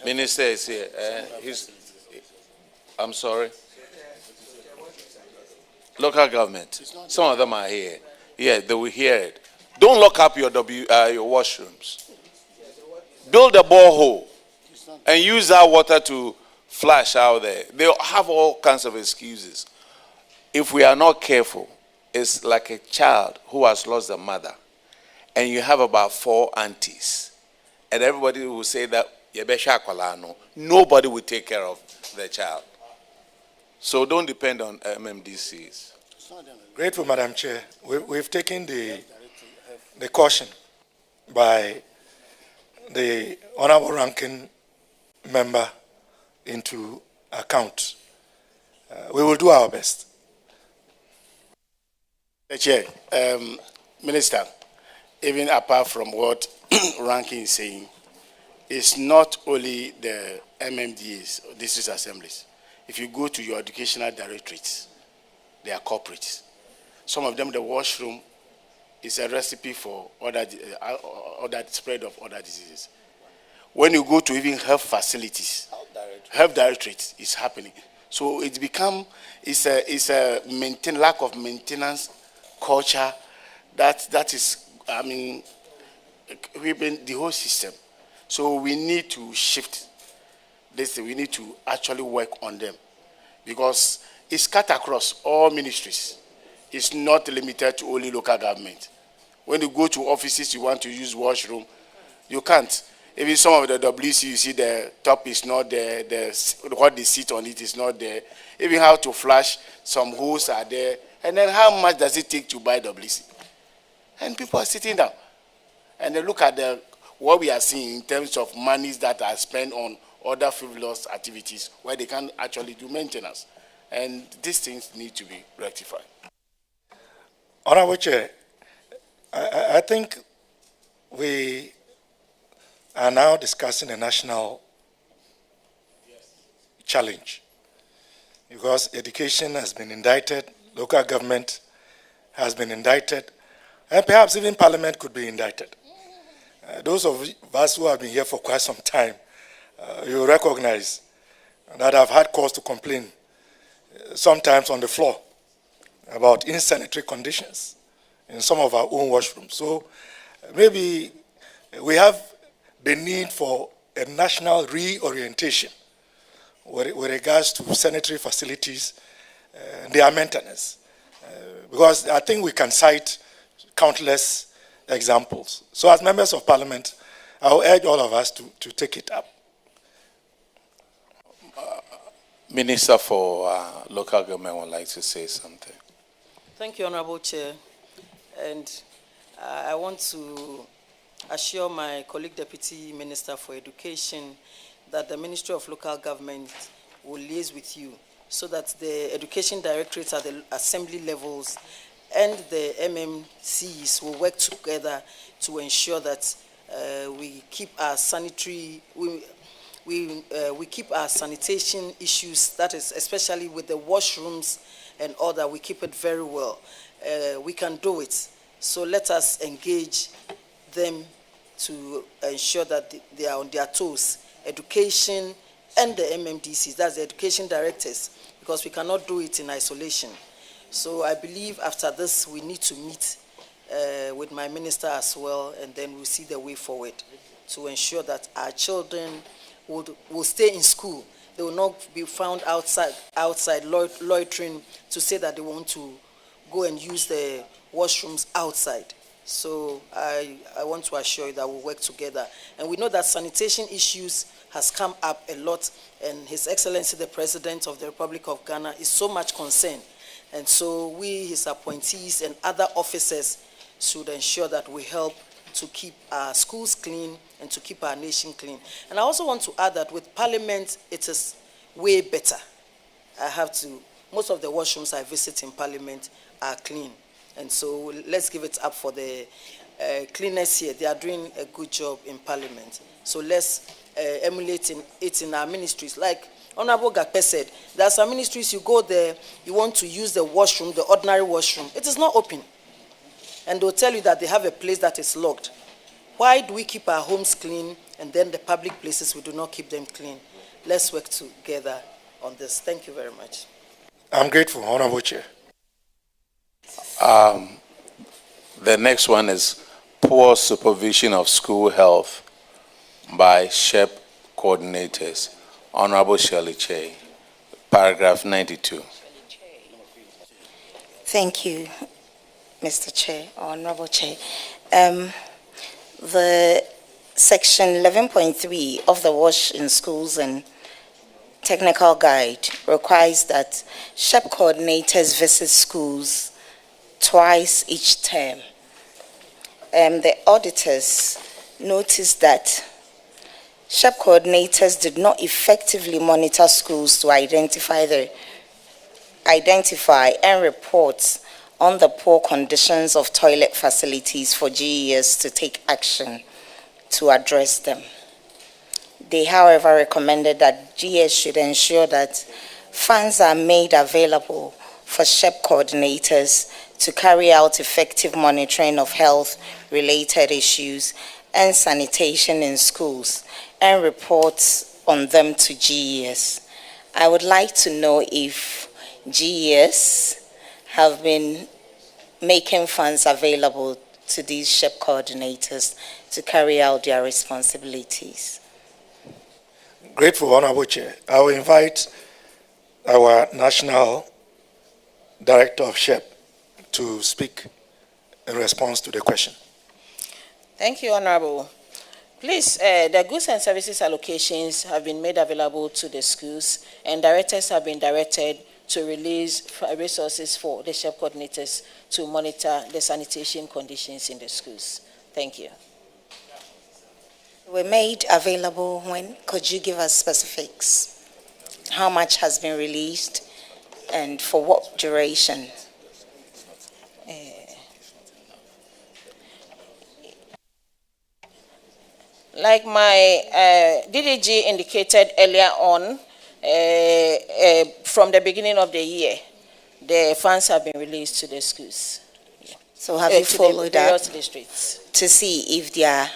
Minister is here. I'm sorry. Local government. Some of them are here. Yeah, they will hear it. Don't lock up your washrooms. Build a borehole and use that water to flush out there. They have all kinds of excuses. If we are not careful, it's like a child who has lost a mother, and you have about 4 aunties, and everybody will say that nobody will take care of the child. So don't depend on MMDCs. Grateful, Madam Chair. We've taken the caution by the honorable ranking member into account. We will do our best. Chair, Minister, even apart from what ranking is saying, it's not only the MMDAs or district assemblies. If you go to your educational directorates, they are corporates. Some of them, the washroom is a recipe for other spread of other diseases. When you go to even health facilities, health directorates is happening. So it's become, it's a lack of maintenance culture that is, I mean, we've the whole system. So we need to shift this. We need to actually work on them because it's cut across all ministries. It's not limited to only local government. When you go to offices, you want to use washroom, you can't. Even some of the WC, you see the top is not there, what they sit on it is not there. Even how to flush, some holes are there. And then how much does it take to buy WC? And people are sitting down. And they look at what we are seeing in terms of monies that are spent on other frivolous activities where they can't actually do maintenance. And these things need to be rectified. Honorable Chair, I think we are now discussing a national challenge because education has been indicted, local government has been indicted, and perhaps even Parliament could be indicted. Those of us who have been here for quite some time, you recognize that I've had cause to complain sometimes on the floor about insanitary conditions in some of our own washrooms. So maybe we have the need for a national reorientation with regards to sanitary facilities, their maintenance. Because I think we can cite countless examples. So as members of Parliament, I will urge all of us to take it up. Minister for Local Government would like to say something. Thank you, Honorable Chair. And I want to assure my colleague Deputy Minister for Education that the Ministry of Local Government will liaise with you so that the education directorates at the assembly levels and the MMCs will work together to ensure that we keep our we keep our sanitation issues, that is especially with the washrooms and all that, we keep it very well. We can do it. So let us engage them to ensure that they are on their toes. Education and the MMDCs, that's the education directors, because we cannot do it in isolation. So I believe after this, we need to meet with my minister as well, and then we'll see the way forward to ensure that our children will stay in school. They will not be found outside loitering to say that they want to go and use the washrooms outside. So I want to assure you that we'll work together. And we know that sanitation issues has come up a lot, and His Excellency the President of the Republic of Ghana is so much concerned. And so we, his appointees and other officers, should ensure that we help to keep our schools clean and to keep our nation clean. And I also want to add that with Parliament, it is way better. Most of the washrooms I visit in Parliament are clean. And so let's give it up for the cleaners here. They are doing a good job in Parliament. So let's emulate it in our ministries. Like Honorable Gakpe said, there are some ministries, you go there, you want to use the washroom, the ordinary washroom. It is not open. And they'll tell you that they have a place that is locked. Why do we keep our homes clean and then the public places, we do not keep them clean? Let's work together on this. Thank you very much. I'm grateful, Honorable Chair. The next one is poor supervision of school health by SHEP coordinators. Honorable Shirley Che, paragraph 92. Thank you, Mr. Chair, Honorable Chair. The section 11.3 of the Wash in Schools and Technical Guide requires that SHEP coordinators visit schools twice each term. The auditors noticed that SHEP coordinators did not effectively monitor schools to identify and report on the poor conditions of toilet facilities for GES to take action to address them. They, however, recommended that GES should ensure that funds are made available for SHEP coordinators to carry out effective monitoring of health-related issues and sanitation in schools and reports on them to GES. I would like to know if GES have been making funds available to these SHEP coordinators to carry out their responsibilities. Grateful, Honorable Chair. I will invite our National Director of SHEP to speak in response to the question. Thank you, Honorable. Please, the goods and services allocations have been made available to the schools, and directors have been directed to release resources for the SHEP coordinators to monitor the sanitation conditions in the schools. Thank you. Were made available when? Could you give us specifics? How much has been released and for what duration? Like my DDG indicated earlier on, from the beginning of the year, the funds have been released to the schools. So have you followed up districts to see if they are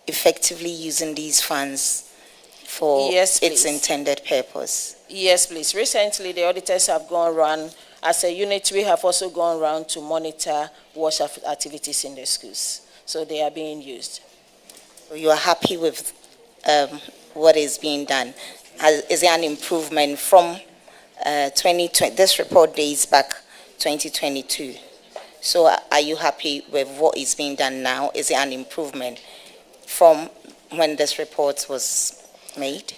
effectively using these funds for its intended purpose? Yes, please. Recently, the auditors have gone around. As a unit, we have also gone around to monitor wash activities in the schools. So they are being used. So you are happy with what is being done? Is there an improvement from 2020? This report dates back 2022. So are you happy with what is being done now? Is there an improvement from when this report was made?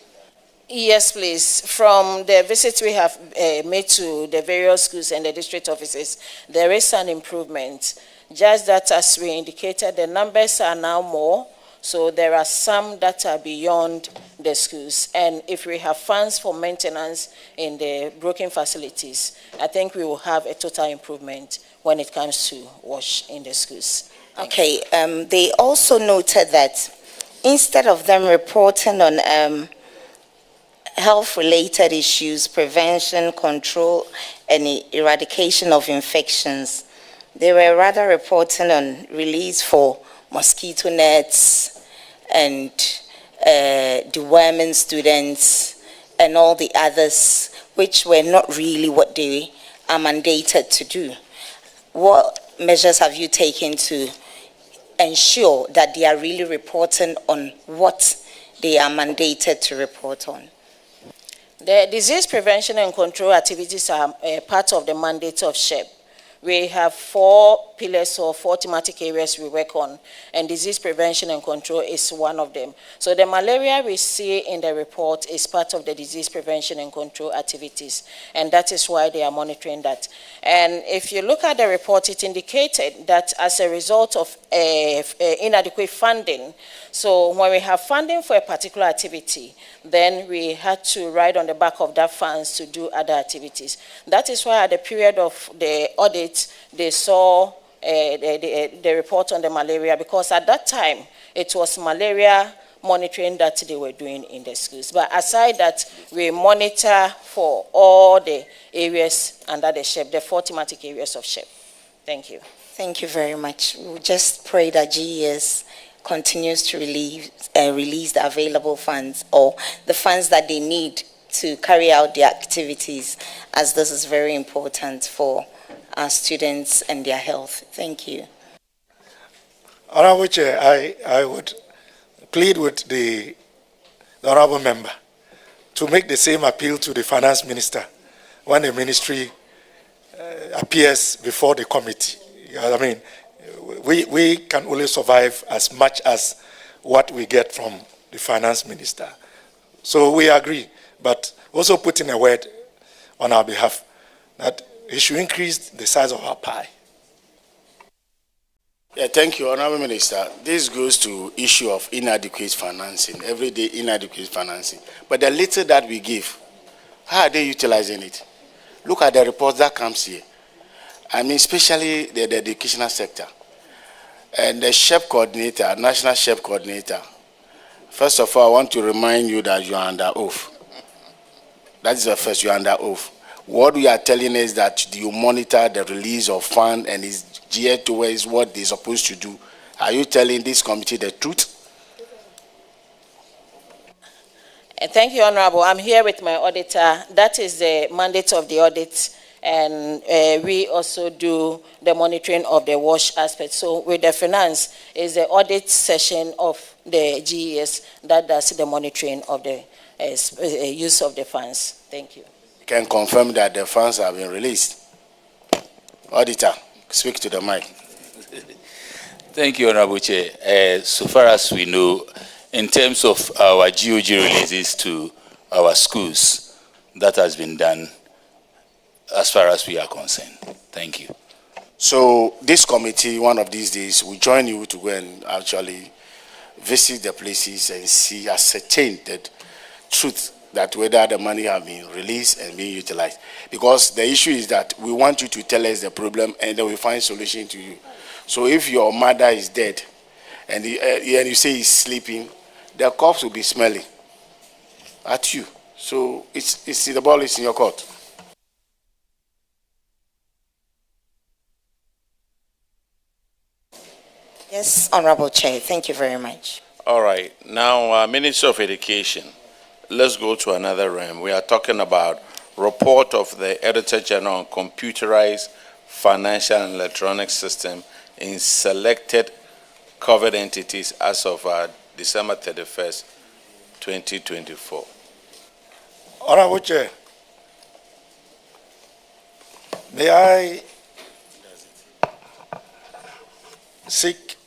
Yes, please. From the visits we have made to the various schools and the district offices, there is an improvement. Just that, as we indicated, the numbers are now more. So there are some that are beyond the schools. And if we have funds for maintenance in the broken facilities, I think we will have a total improvement when it comes to wash in the schools. Okay, they also noted that instead of them reporting on health-related issues, prevention, control, and eradication of infections, they were rather reporting on release for mosquito nets and deworming students and all the others, which were not really what they are mandated to do. What measures have you taken to ensure that they are really reporting on what they are mandated to report on? The disease prevention and control activities are part of the mandate of SHEP. We have 4 pillars or 4 thematic areas we work on, and disease prevention and control is one of them. So the malaria we see in the report is part of the disease prevention and control activities, and that is why they are monitoring that. And if you look at the report, it indicated that as a result of inadequate funding, so when we have funding for a particular activity, then we had to ride on the back of that funds to do other activities. That is why at the period of the audit, they saw the report on the malaria, because at that time, it was malaria monitoring that they were doing in the schools. But aside that, we monitor for all the areas under the SHEP, the 4 thematic areas of SHEP. Thank you. Thank you very much. We'll just pray that GES continues to release the available funds, or the funds that they need to carry out their activities, as this is very important for our students and their health. Thank you. Honorable Chair, I would plead with the honorable member to make the same appeal to the finance minister when the ministry appears before the committee. I mean, we can only survive as much as what we get from the finance minister. So we agree, but also put in a word on our behalf that it should increase the size of our pie. Yeah, thank you, Honorable Minister. This goes to issue of inadequate financing, everyday inadequate financing. But the little that we give, how are they utilizing it? Look at the report that comes here. I mean, especially the educational sector. And the SHEP coordinator, National SHEP coordinator, first of all, I want to remind you that you are under oath. That is the first, you are under oath. What we are telling is that you monitor the release of funds and is geared towards what they're supposed to do. Are you telling this committee the truth? Thank you, Honorable. I'm here with my auditor. That is the mandate of the audit, and we also do the monitoring of the wash aspect. So with the finance, is the audit session of the GES that does the monitoring of the use of the funds. Thank you. Can confirm that the funds have been released. Auditor, speak to the mic. Thank you, Honorable Chair. So far as we know, in terms of our GOG releases to our schools, that has been done as far as we are concerned. Thank you. So this committee, one of these days, will join you to go and actually visit the places and see, ascertain the truth that whether the money have been released and being utilized. Because the issue is that we want you to tell us the problem and then we find solution to you. So if your mother is dead and you say he's sleeping, the corpse will be smelling at you. So it's the ball is in your court. Yes, Honorable Chair. Thank you very much. All right. Now, Minister of Education, let's go to another realm. We are talking about report of the Auditor-General on computerized financial and electronic system in selected covered entities as of December 31st, 2024. Honorable Chair, may I seek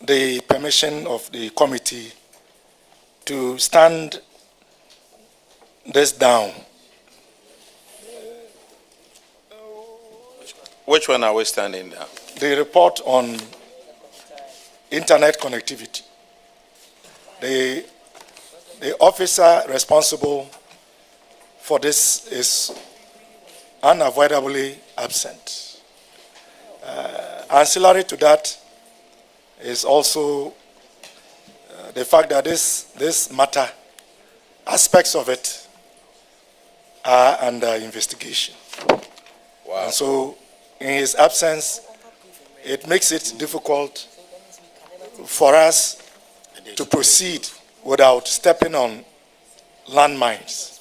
the permission of the committee to stand this down? Which one are we standing down? The report on internet connectivity. The officer responsible for this is unavoidably absent. Ancillary to that is also the fact that this matter, aspects of it are under investigation. Wow. And so, in his absence, it makes it difficult for us to proceed without stepping on landmines.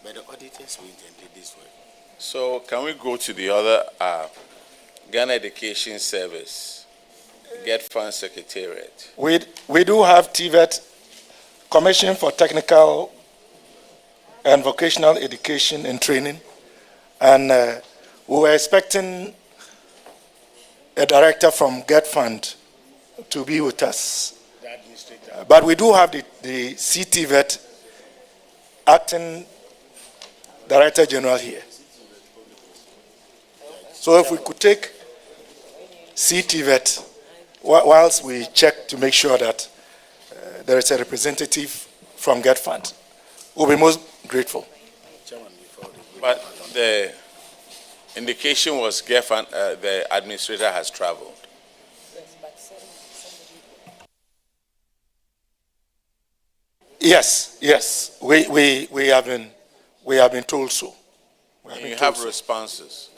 But the auditors will intend this way. So can we go to the other Ghana Education Service, Get Fund Secretariat? We do have TVET, Commission for Technical and Vocational Education and Training, and we were expecting a director from Get Fund to be with us. But we do have the CTVET acting Director General here. So if we could take CTVET whilst we check to make sure that there is a representative from Get Fund, we'll be most grateful. But the indication was Get Fund, the administrator has traveled. Yes, we have been told so. And you have responses.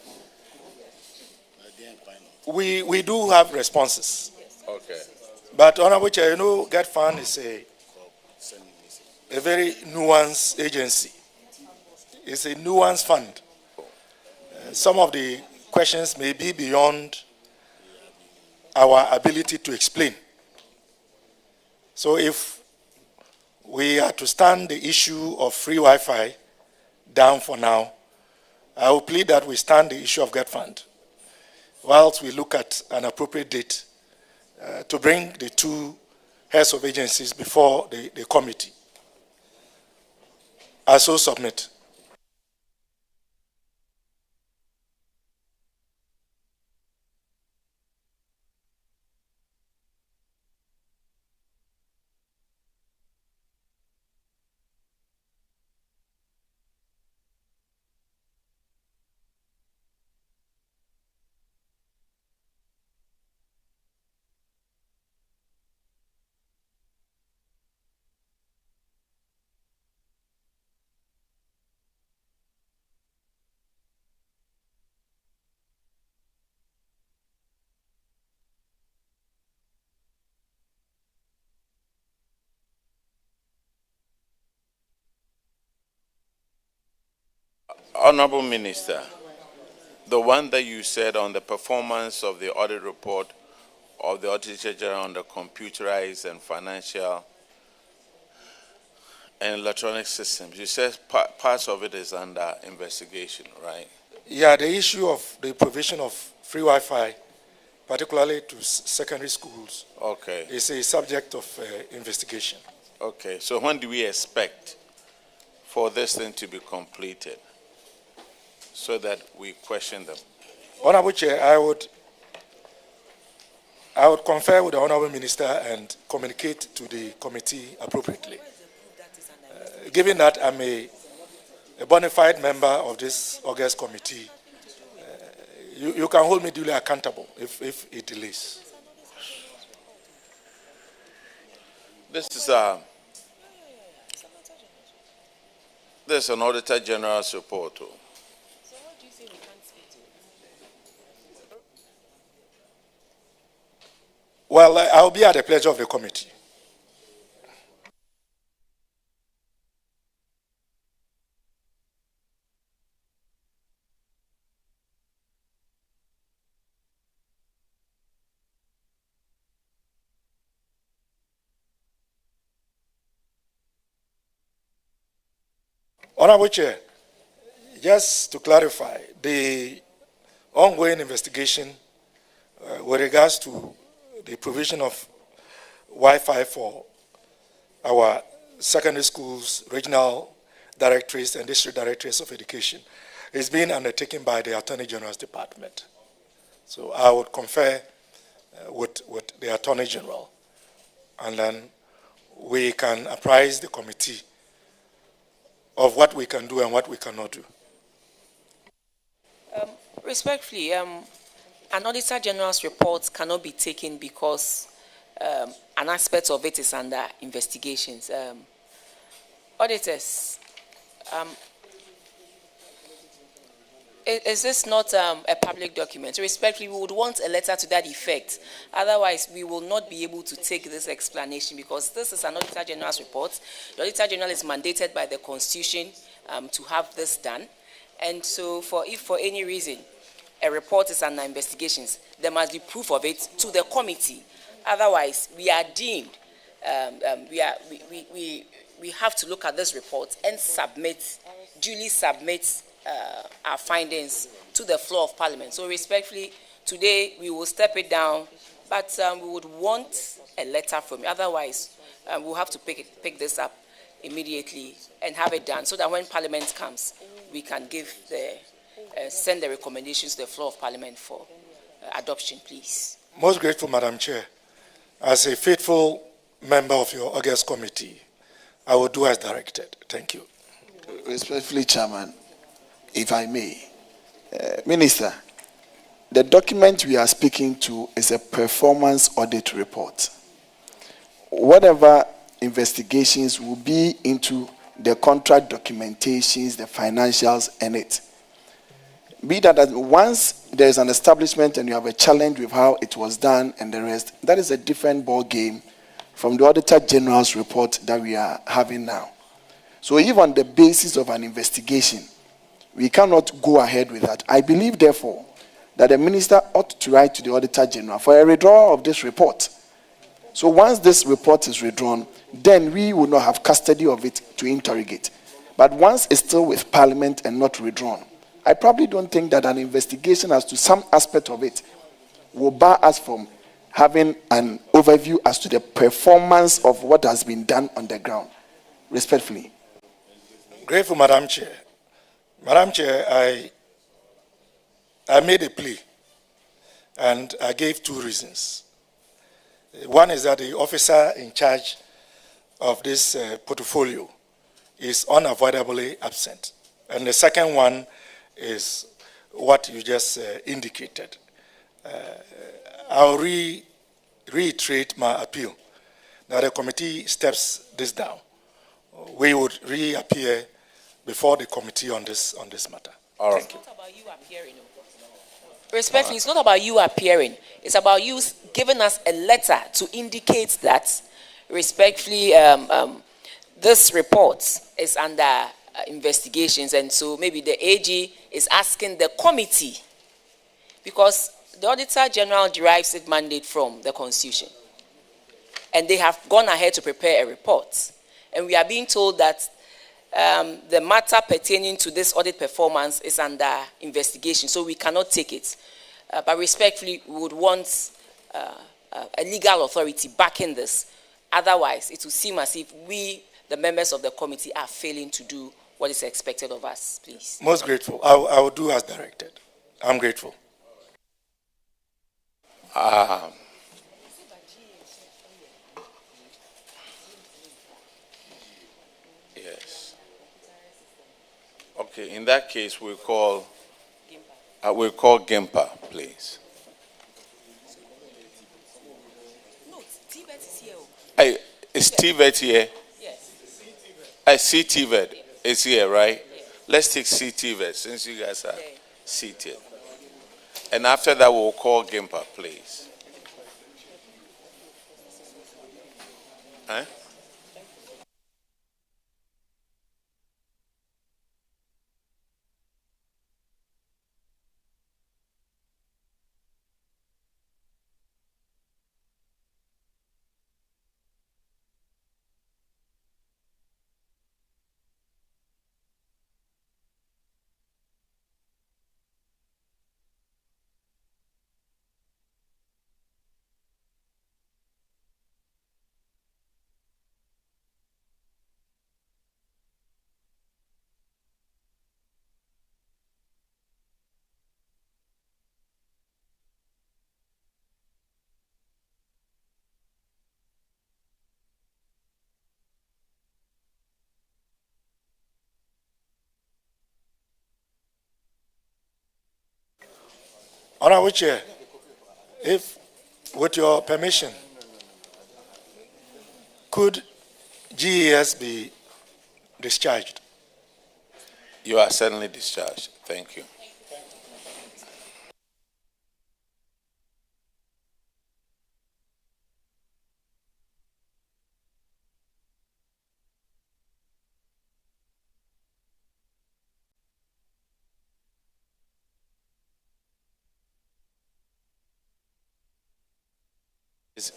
We do have responses. Okay. But Honorable Chair, you know, Get Fund is a very nuanced agency. It's a nuanced fund. Some of the questions may be beyond our ability to explain. So if we are to stand the issue of free Wi-Fi down for now, I will plead that we stand the issue of Get Fund whilst we look at an appropriate date to bring the two heads of agencies before the committee. I so submit. Honorable Minister, the one that you said on the performance of the audit report of the Auditor-General on the computerized and financial and electronic systems, you said parts of it is under investigation, right? Yeah, the issue of the provision of free Wi-Fi, particularly to secondary schools, Okay. is a subject of investigation. Okay, so when do we expect for this thing to be completed so that we question them? Honorable Chair, I would confer with the Honorable Minister and communicate to the committee appropriately. Given that I'm a bona fide member of this August committee, you can hold me duly accountable if it delays. This is an Auditor General's report. Well, I'll be at the pleasure of the committee. Honorable Chair, just to clarify, the ongoing investigation with regards to the provision of Wi-Fi for our secondary schools, regional directorates, and district directorates of education is being undertaken by the Attorney General's Department. So I would confer with the Attorney General, and then we can apprise the committee of what we can do and what we cannot do. Respectfully, An Auditor General's report cannot be taken because an aspect of it is under investigations. Auditors, is this not a public document? Respectfully, we would want a letter to that effect. Otherwise, we will not be able to take this explanation because this is an Auditor General's report. The Auditor General is mandated by the Constitution to have this done. And so, if for any reason a report is under investigations, there must be proof of it to the committee. Otherwise, we are deemed, we have to look at this report and duly submit our findings to the floor of Parliament. So respectfully, today we will step it down, but we would want a letter from you. Otherwise, we'll have to pick this up immediately and have it done so that when Parliament comes, we can send the recommendations to the floor of Parliament for adoption, please. Most grateful, Madam Chair. As a faithful member of your August committee, I will do as directed. Thank you. Respectfully, Chairman, if I may, Minister, the document we are speaking to is a performance audit report. Whatever investigations will be into the contract documentations, the financials, and it. Be that once there is an establishment and you have a challenge with how it was done and the rest, that is a different ball game from the Auditor General's report that we are having now. So even on the basis of an investigation, we cannot go ahead with that. I believe, therefore, that the minister ought to write to the Auditor General for a withdrawal of this report. So once this report is withdrawn, then we will not have custody of it to interrogate. But once it's still with Parliament and not withdrawn, I probably don't think that an investigation as to some aspect of it will bar us from having an overview as to the performance of what has been done on the ground. Respectfully. Grateful, Madam Chair. Madam Chair, I made a plea and I gave two reasons. One is that the officer in charge of this portfolio is unavoidably absent. And the second one is what you just indicated. I'll reiterate my appeal that the committee steps this down. We would reappear before the committee on this matter. All right. It's not about you appearing. Respectfully, it's not about you appearing. It's about you giving us a letter to indicate that, respectfully, this report is under investigations, and so maybe the AG is asking the committee, because the Auditor General derives its mandate from the Constitution, and they have gone ahead to prepare a report, and we are being told that the matter pertaining to this audit performance is under investigation, so we cannot take it. But respectfully, we would want a legal authority backing this. Otherwise, it will seem as if we, the members of the committee, are failing to do what is expected of us, please. Most grateful. I will do as directed. I'm grateful. Yes. Okay, in that case, we'll call Gimpa, please. No, TVET is here. Hey, is TVET here? Yes. CTVET is here, right? Yes. Let's take CTVET since you guys are seated. And after that, we'll call Gimpa, please. Huh? Honorable Chair, If, with your permission, could GES be discharged? You are certainly discharged. Thank you.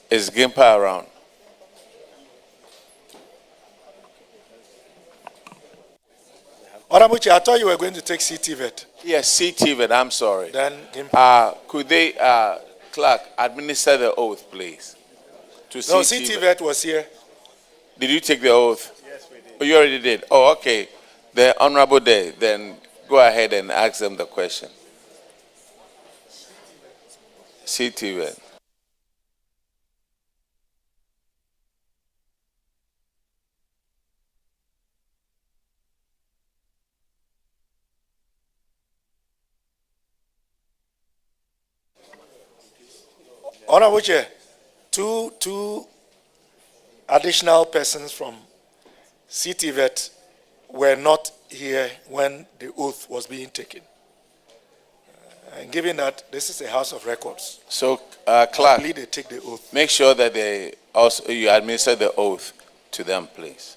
Is Gimpa around? Honorable Chair, I thought you were going to take CTVET. Yes, CTVET, I'm sorry. Then Gimpa. Could they, clerk, administer the oath, please? To No, CTVET was here. Did you take the oath? Yes, we did. Oh, you already did? Oh, okay. The Honorable Day, then go ahead and ask them the question. CTVET. Honorable Chair, two additional persons from CTVET were not here when the oath was being taken. And given that this is a house of records, So, I clerk, believe they take the oath. make sure that they also, you administer the oath to them, please.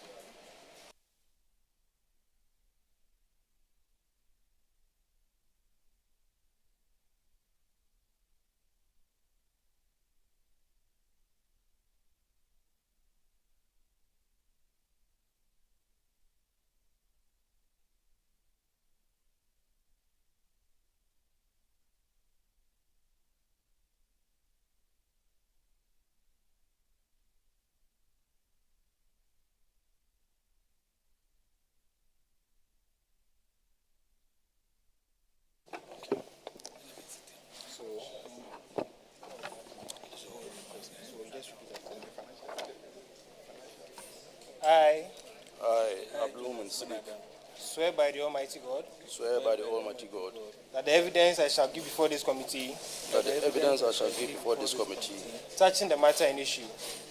I Abdul Siddiq, swear by the Almighty God swear by the Almighty God that the evidence I shall give before this committee that the evidence I shall give before this committee touching the matter in issue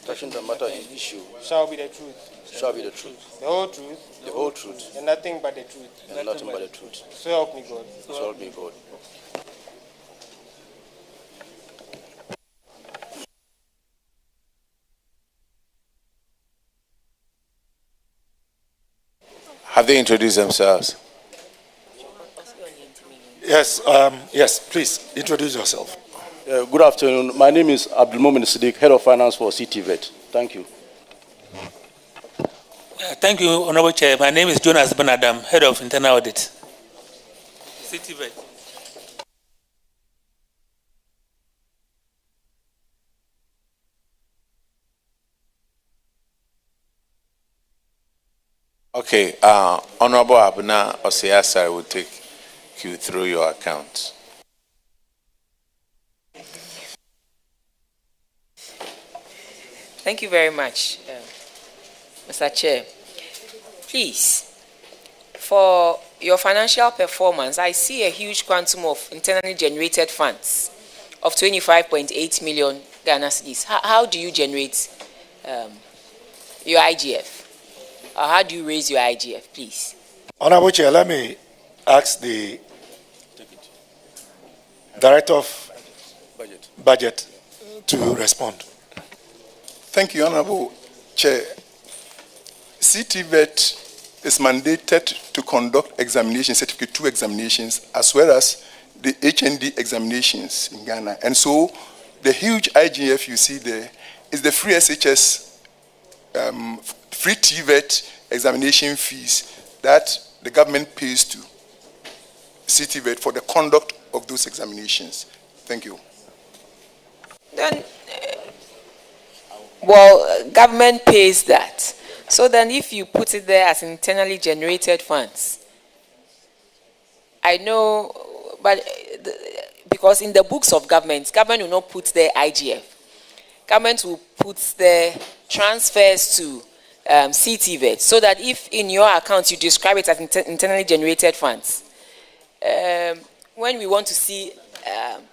touching the matter in issue shall be the truth, shall be the truth, the whole truth, the whole truth, and nothing but the truth. and nothing but the truth. So help me God. So help me God. Have they introduced themselves? Yes, yes, please introduce yourself. Good afternoon. My name is Abdul Siddiq, Head of Finance for CTVET. Thank you. Thank you, Honorable Chair. My name is Jonas Benadam, Head of Internal Audit. CTVET. Okay, Honorable Abuna Osiasari will take you through your accounts. Thank you very much, Mr. Chair. Please, for your financial performance, I see a huge quantum of internally generated funds of 25.8 million Ghana cedis. How do you generate your IGF? Or how do you raise your IGF, please? Honorable Chair, let me ask the Director of Budget to respond. Thank you, Honorable Chair. CTVET is mandated to conduct examinations, Certificate 2 examinations, as well as the HND examinations in Ghana. And so the huge IGF you see there is the free SHS, free TVET examination fees that the government pays to CTVET for the conduct of those examinations. Thank you. Then, well, government pays that. So then if you put it there as internally generated funds, I know, but because in the books of government will not put their IGF. Government will put their transfers to CTVET, so that if in your account you describe it as internally generated funds, when we want to see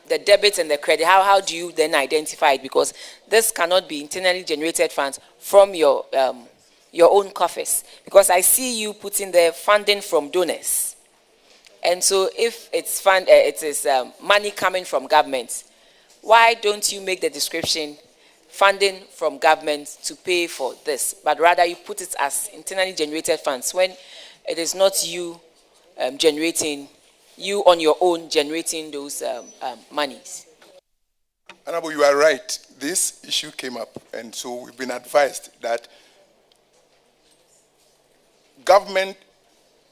the debit and the credit, how do you then identify it? Because this cannot be internally generated funds from your own coffers. Because I see you putting the funding from donors. And so if it's it is money coming from government, why don't you make the description funding from government to pay for this, but rather you put it as internally generated funds when it is not you you on your own generating those monies? Honorable, you are right. This issue came up, and so we've been advised that government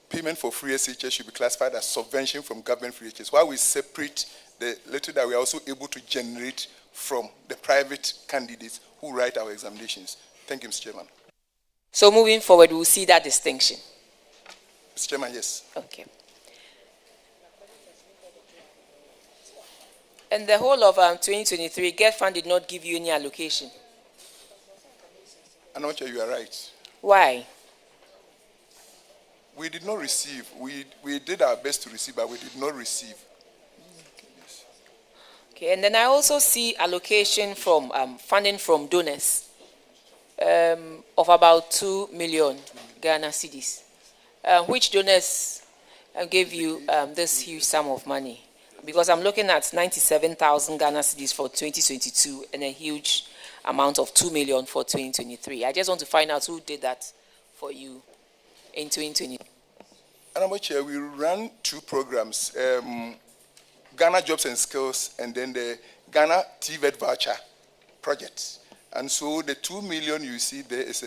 payment for free SHS should be classified as subvention from government free SHS, while we separate the little that we are also able to generate from the private candidates who write our examinations. Thank you, Mr. Chairman. So moving forward, we'll see that distinction. Mr. Chairman, yes. Okay. And the whole of 2023, GET Fund did not give you any allocation. I'm not sure you are right. Why? We did not receive. We did our best to receive, but we did not receive. Okay, and then I also see allocation from funding from donors of about 2 million Ghana cedis. Which donors gave you this huge sum of money? Because I'm looking at 97,000 Ghana cedis for 2022 and a huge amount of 2 million for 2023. I just want to find out who did that for you in 2020. Honorable Chair, we ran two programs, Ghana Jobs and Skills and then the Ghana TVET voucher project. And so the 2 million you see there is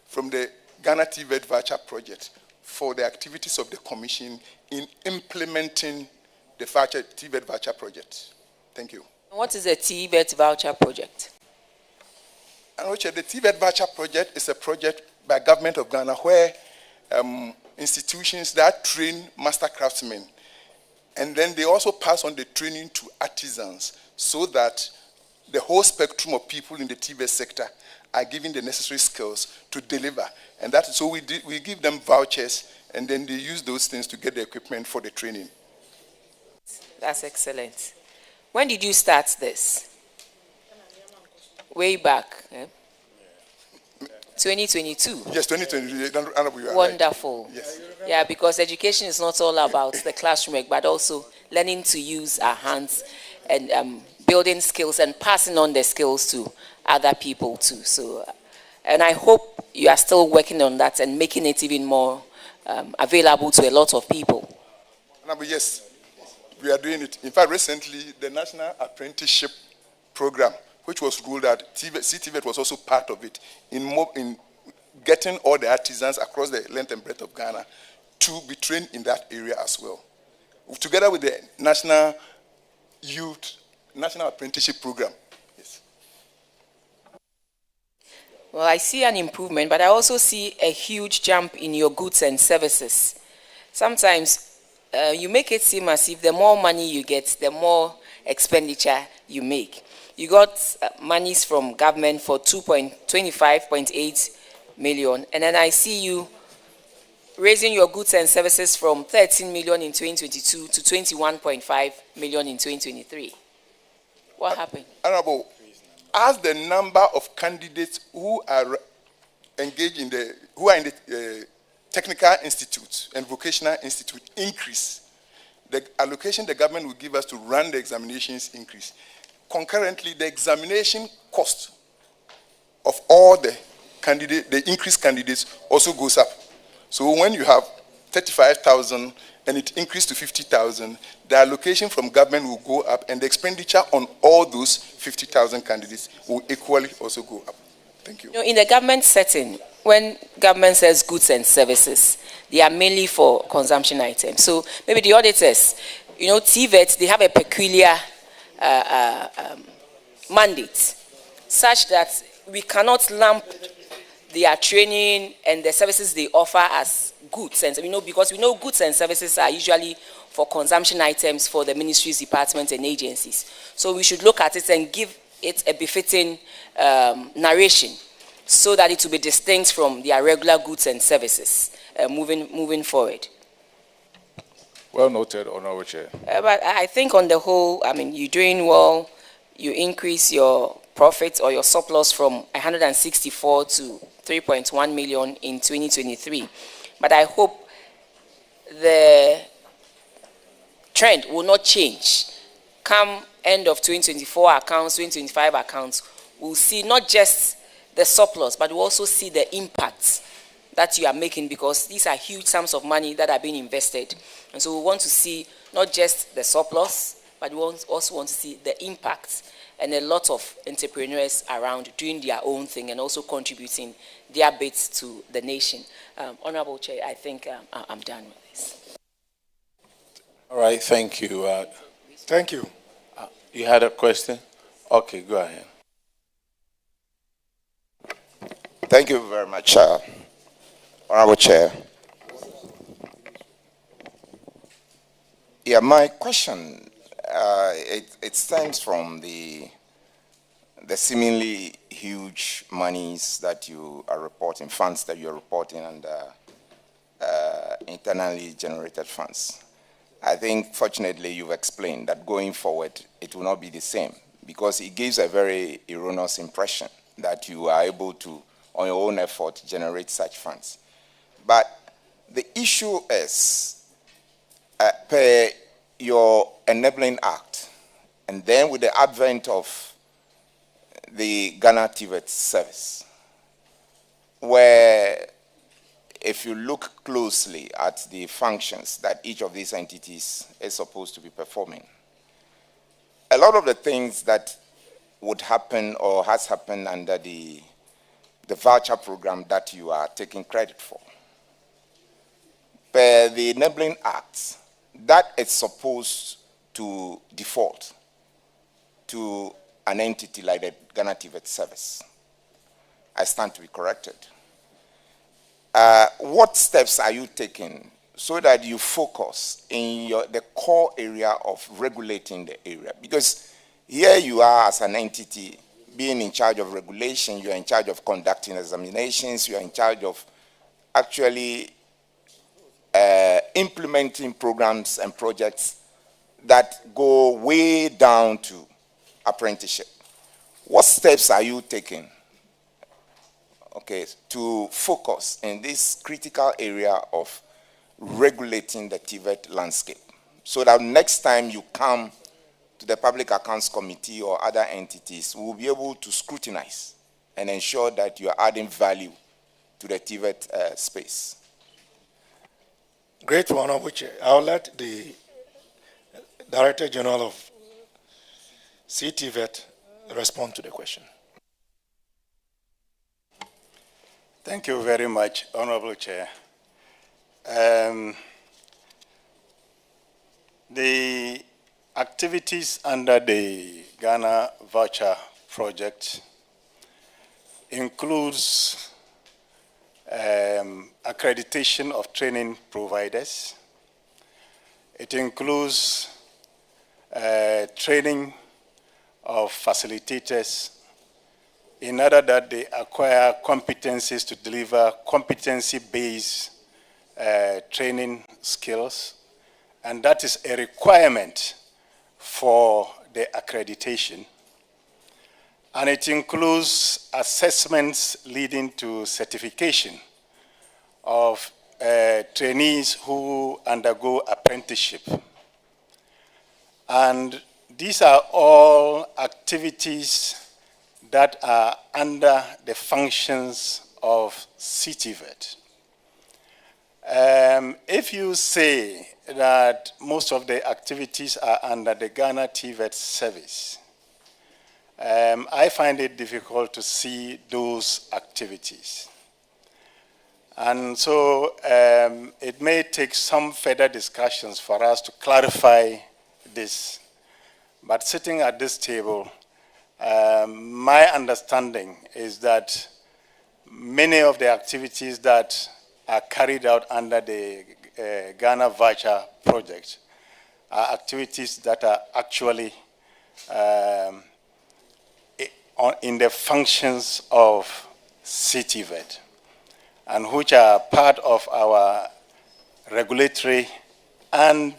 from the Ghana TVET voucher project for the activities of the Commission in implementing the TVET voucher project. Thank you. What is the TVET voucher project? Honorable Chair, the TVET voucher project is a project by government of Ghana where institutions that train master craftsmen, and then they also pass on the training to artisans so that the whole spectrum of people in the TVET sector are given the necessary skills to deliver. And that's so we give them vouchers, and then they use those things to get the equipment for the training. That's excellent. When did you start this? Way back. 2022. Yes, 2022. Wonderful. Right. Yes. Yeah, because education is not all about the classroom, but also learning to use our hands and building skills and passing on the skills to other people too. So, and I hope you are still working on that and making it even more available to a lot of people. Yes, we are doing it. In fact, recently, the National Apprenticeship Program, which was ruled out, CTVET was also part of it, in getting all the artisans across the length and breadth of Ghana to be trained in that area as well. Together with the National Apprenticeship Program. Yes. Well, I see an improvement, but I also see a huge jump in your goods and services. Sometimes you make it seem as if the more money you get, the more expenditure you make. You got monies from government for 25.8 million, and then I see you raising your goods and services from 13 million in 2022 to 21.5 million in 2023. What happened? Honorable, as the number of candidates who are engaged in the technical institutes and vocational institute increase, the allocation the government will give us to run the examinations increase. Concurrently, the examination cost of all the increased candidates also goes up. So when you have 35,000 and it increased to 50,000, the allocation from government will go up and the expenditure on all those 50,000 candidates will equally also go up. Thank you. You know, in the government setting, when government says goods and services, they are mainly for consumption items. So maybe the auditors, TVET, they have a peculiar mandate such that we cannot lump their training and the services they offer as goods, and because we know goods and services are usually for consumption items for the ministries, departments, and agencies. So we should look at it and give it a befitting narration so that it will be distinct from their regular goods and services moving forward. Well noted, Honorable Chair. But I think on the whole, I mean, you're doing well. You increase your profits or your surplus from 164 to 3.1 million in 2023. But I hope the trend will not change. Come end of 2024 accounts, 2025 accounts, we'll see not just the surplus, but we'll also see the impact that you are making, because these are huge sums of money that are being invested. And so we want to see not just the surplus, but we also want to see the impact, and a lot of entrepreneurs around doing their own thing and also contributing their bits to the nation. Honorable Chair, I think I'm done with this. All right, thank you. Thank you. You had a question? Okay, go ahead. Thank you very much, Honorable Chair. Yeah, my question, it stems from the seemingly huge monies that you are reporting, funds that you are reporting under internally generated funds. I think, fortunately, you've explained that going forward, it will not be the same, because it gives a very erroneous impression that you are able to, on your own effort, generate such funds. But the issue is, per your Enabling Act, and then with the advent of the Ghana TVET service, where if you look closely at the functions that each of these entities is supposed to be performing, a lot of the things that would happen or has happened under the voucher program that you are taking credit for, per the Enabling Act, that is supposed to default to an entity like the Ghana TVET service. I stand to be corrected. What steps are you taking so that you focus in the core area of regulating the area? Because here you are as an entity being in charge of regulation, you are in charge of conducting examinations, you are in charge of actually implementing programs and projects that go way down to apprenticeship. What steps are you taking, okay, to focus in this critical area of regulating the TVET landscape, so that next time you come to the Public Accounts Committee or other entities, we will be able to scrutinize and ensure that you are adding value to the TVET space? Great, Honorable Chair. I'll let the Director General of CTVET respond to the question. Thank you very much, Honorable Chair. The activities under the Ghana Voucher Project includes accreditation of training providers. It includes training of facilitators in order that they acquire competencies to deliver competency-based training skills, and that is a requirement for the accreditation. And it includes assessments leading to certification of trainees who undergo apprenticeship. And these are all activities that are under the functions of CTVET. If you say that most of the activities are under the Ghana TVET service, I find it difficult to see those activities. And so it may take some further discussions for us to clarify this. But sitting at this table, my understanding is that many of the activities that are carried out under the Ghana Voucher Project are activities that are actually in the functions of CTVET, and which are part of our regulatory And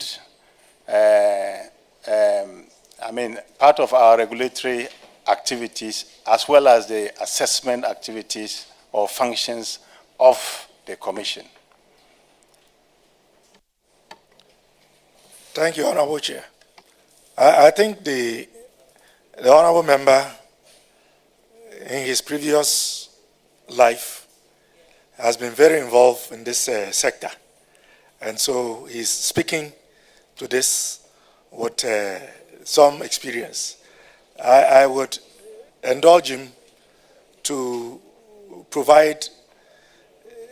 part of our regulatory activities as well as the assessment activities or functions of the Commission. Thank you, Honorable Chair. I think the Honorable Member in his previous life has been very involved in this sector. And so he's speaking to this with some experience. I would indulge him to provide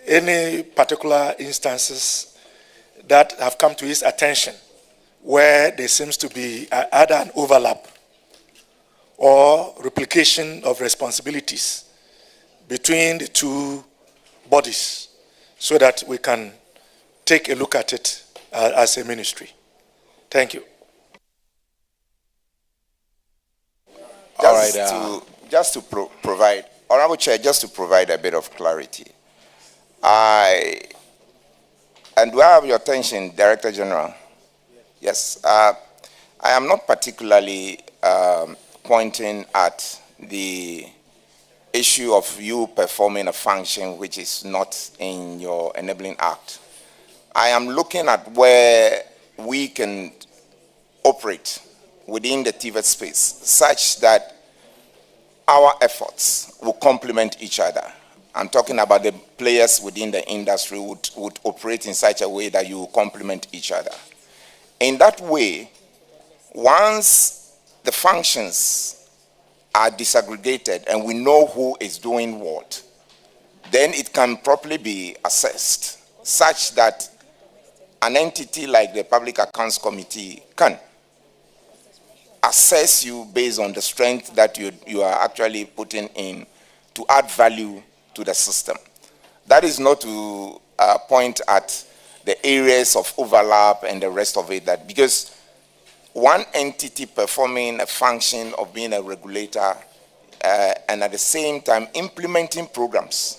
any particular instances that have come to his attention where there seems to be either an overlap or replication of responsibilities between the two bodies so that we can take a look at it as a ministry. Thank you. Just to provide, Honorable Chair, just to provide a bit of clarity. And do I have your attention, Director General? Yes. I am not particularly pointing at the issue of you performing a function which is not in your enabling act. I am looking at where we can operate within the TVET space such that our efforts will complement each other. I'm talking about the players within the industry would operate in such a way that you will complement each other. In that way, once the functions are disaggregated and we know who is doing what, then it can properly be assessed such that an entity like the Public Accounts Committee can assess you based on the strength that you are actually putting in to add value to the system. That is not to point at the areas of overlap and the rest of it, that because one entity performing a function of being a regulator and at the same time implementing programs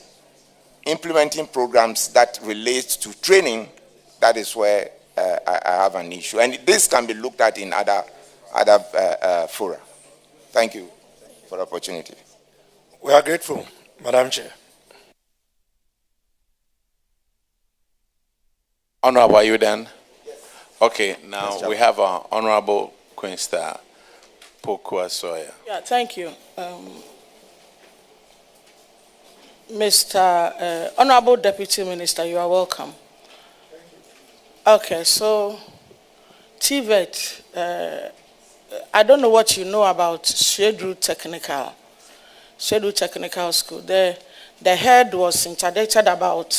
that relate to training, that is where I have an issue. And this can be looked at in other fora. Thank you for the opportunity. We are grateful, Madam Chair. Honorable, are you done? Yes. Okay, now we have our Honorable Queen Star Pokua Sawyer. Yeah, thank you. Mr. Honorable Deputy Minister, you are welcome. Okay, so TVET, I don't know what you know about Shedru Technical School. The head was interdicted about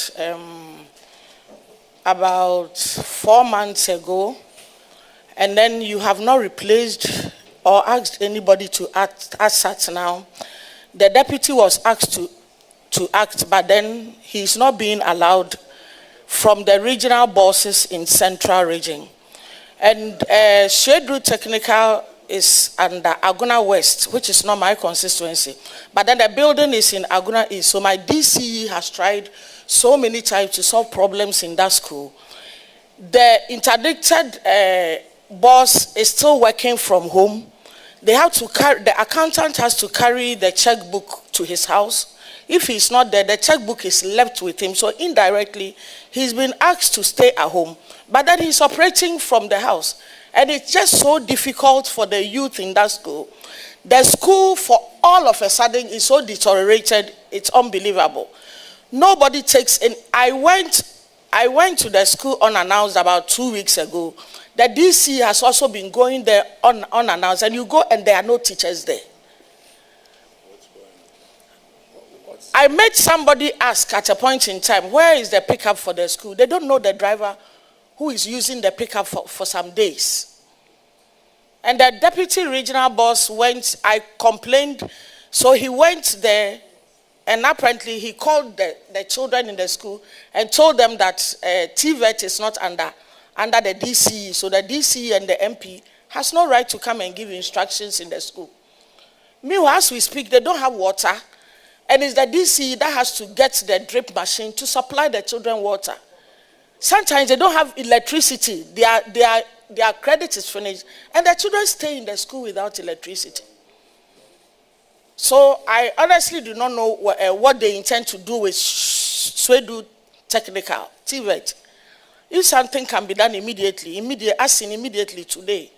4 months ago, and then you have not replaced or asked anybody to act as at now. The deputy was asked to act, but then he's not being allowed from the regional bosses in Central Region. And Shedru Technical is under Aguna West, which is not my constituency. But then the building is in Aguna East. So my DCE has tried so many times to solve problems in that school. The interdicted boss is still working from home. They have to the accountant has to carry the checkbook to his house. If he's not there, the checkbook is left with him. So indirectly, he's been asked to stay at home. But then he's operating from the house. And it's just so difficult for the youth in that school. The school, for all of a sudden, is so deteriorated, it's unbelievable. Nobody takes in. I went to the school unannounced about 2 weeks ago. The DC has also been going there unannounced, and you go and there are no teachers there. I made somebody ask at a point in time, where is the pickup for the school? They don't know the driver who is using the pickup for some days. And the deputy regional boss went, I complained, so he went there, and apparently he called the children in the school and told them that TVET is not under the DCE, so the DCE and the MP has no right to come and give instructions in the school. Meanwhile, as we speak, they don't have water, and it's the DCE that has to get the drip machine to supply the children water. Sometimes they don't have electricity. Their credit is finished, and the children stay in the school without electricity. So I honestly do not know what they intend to do with Swedu Technical, TVET. If something can be done immediately today.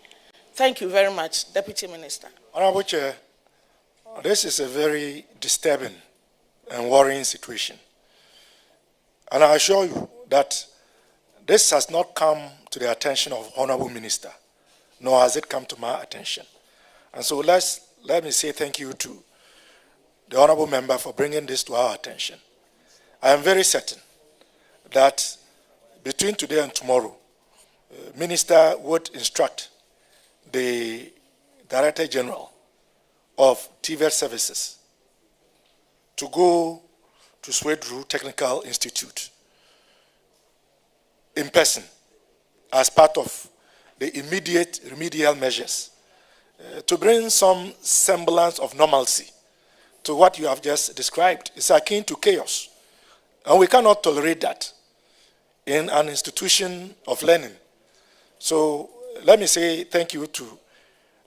Thank you very much, Deputy Minister. Honorable Chair, this is a very disturbing and worrying situation. And I assure you that this has not come to the attention of Honorable Minister, nor has it come to my attention. And so let me say thank you to the Honorable Member for bringing this to our attention. I am very certain that between today and tomorrow, Minister would instruct the Director General of TVET Services to go to Swedru Technical Institute in person as part of the immediate remedial measures to bring some semblance of normalcy to what you have just described. It's akin to chaos, and we cannot tolerate that in an institution of learning. So let me say thank you to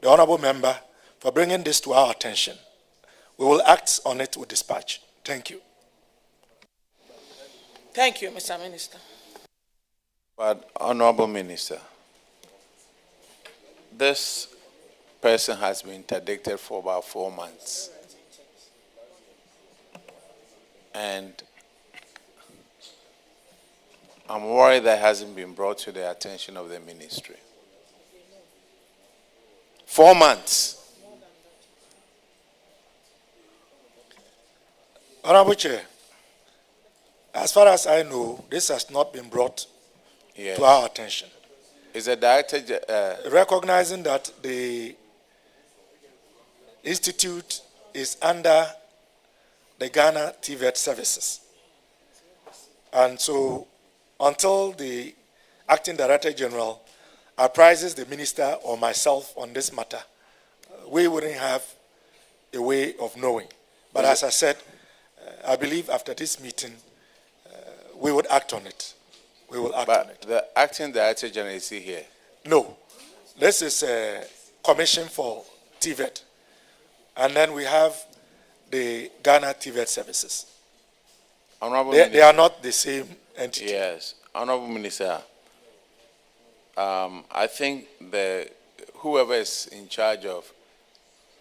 the Honorable Member for bringing this to our attention. We will act on it with dispatch. Thank you. Thank you, Mr. Minister. But, Honorable Minister, this person has been interdicted for about 4 months. And I'm worried that hasn't been brought to the attention of the ministry. 4 months. Honorable Chair, as far as I know, this has not been brought to our attention. Is the director recognizing that the institute is under the Ghana TVET services, and so until the acting Director General apprises the minister or myself on this matter, we wouldn't have a way of knowing. But as I said, I believe after this meeting, we would act on it. We will act on it. The acting Director General is he here? No. This is a commission for TVET. And then we have the Ghana TVET services. They are not the same entity. Yes. Honorable Minister, I think whoever is in charge of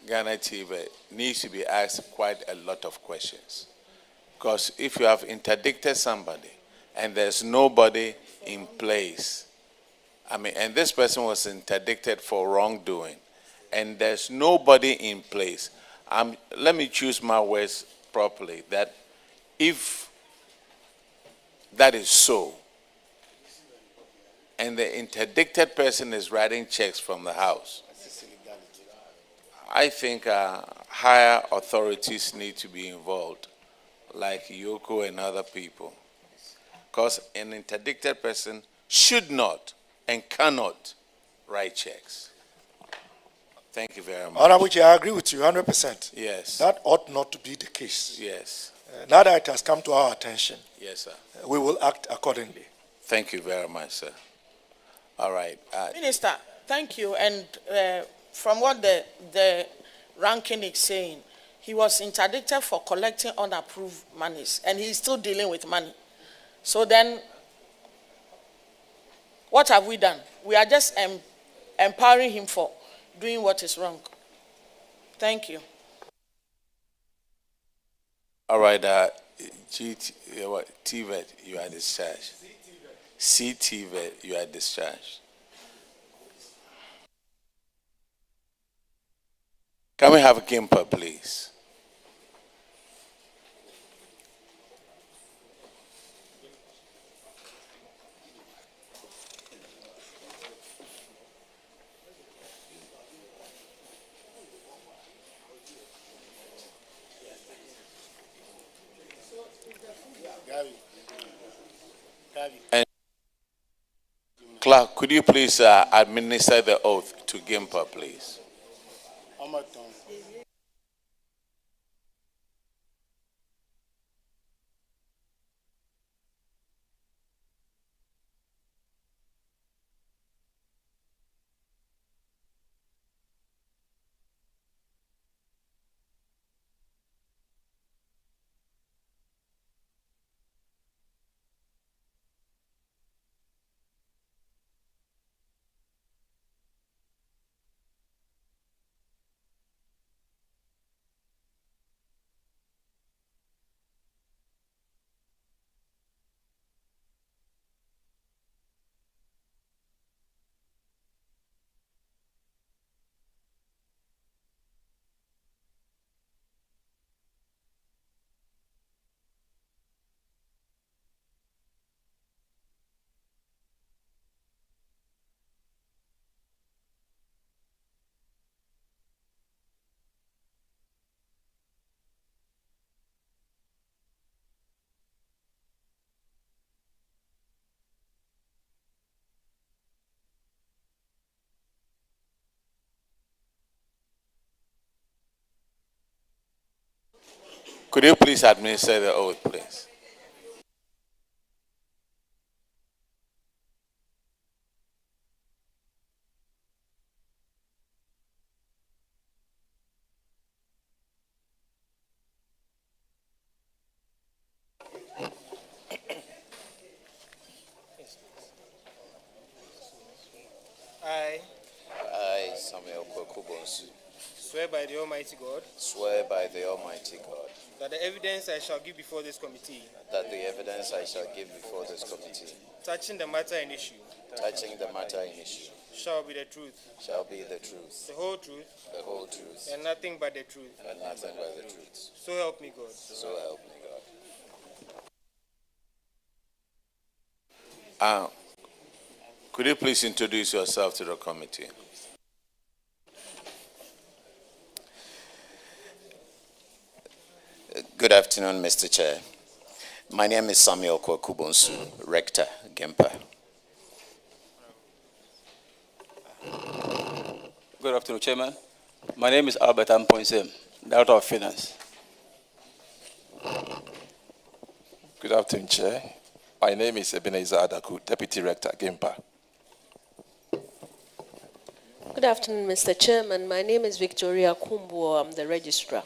Ghana TVET needs to be asked quite a lot of questions. Because if you have interdicted somebody and there's nobody in place, and this person was interdicted for wrongdoing, and there's nobody in place, let me choose my words properly, that if that is so, and the interdicted person is writing checks from the house, I think higher authorities need to be involved, like Yoko and other people. Because an interdicted person should not and cannot write checks. Thank you very much. Honorable Chair, I agree with you 100%. Yes. That ought not to be the case. Yes. Now that it has come to our attention, yes, sir, we will act accordingly. Thank you very much, sir. All right. Minister, thank you. And from what the ranking is saying, he was interdicted for collecting unapproved monies, and he's still dealing with money. So then, what have we done? We are just empowering him for doing what is wrong. Thank you. All right. TVET, you are discharged. CTVET, you are discharged. Can we have a Gimper, please? And Clerk, could you please administer the oath to Gimper, please? Could you please administer the oath, please? I, Samuel Kwekubonsu, swear by the Almighty God swear by the Almighty God that the evidence I shall give before this committee that the evidence I shall give before this committee touching the matter in issue touching the matter in issue shall be the truth, shall be the truth, the whole truth, the whole truth, and nothing but the truth. and nothing but the truth. So help me God. So help me God. Could you please introduce yourself to the committee? Good afternoon, Mr. Chair. My name is Samuel Kwekubonsu, Rector, Gempa. Good afternoon, Chairman. My name is Albert Ampoinsem, Director of Finance. Good afternoon, Chair. My name is Ebenezer Adaku, Deputy Rector, GIMPA. Good afternoon, Mr. Chairman. My name is Victoria Kumbo. I'm the Registrar.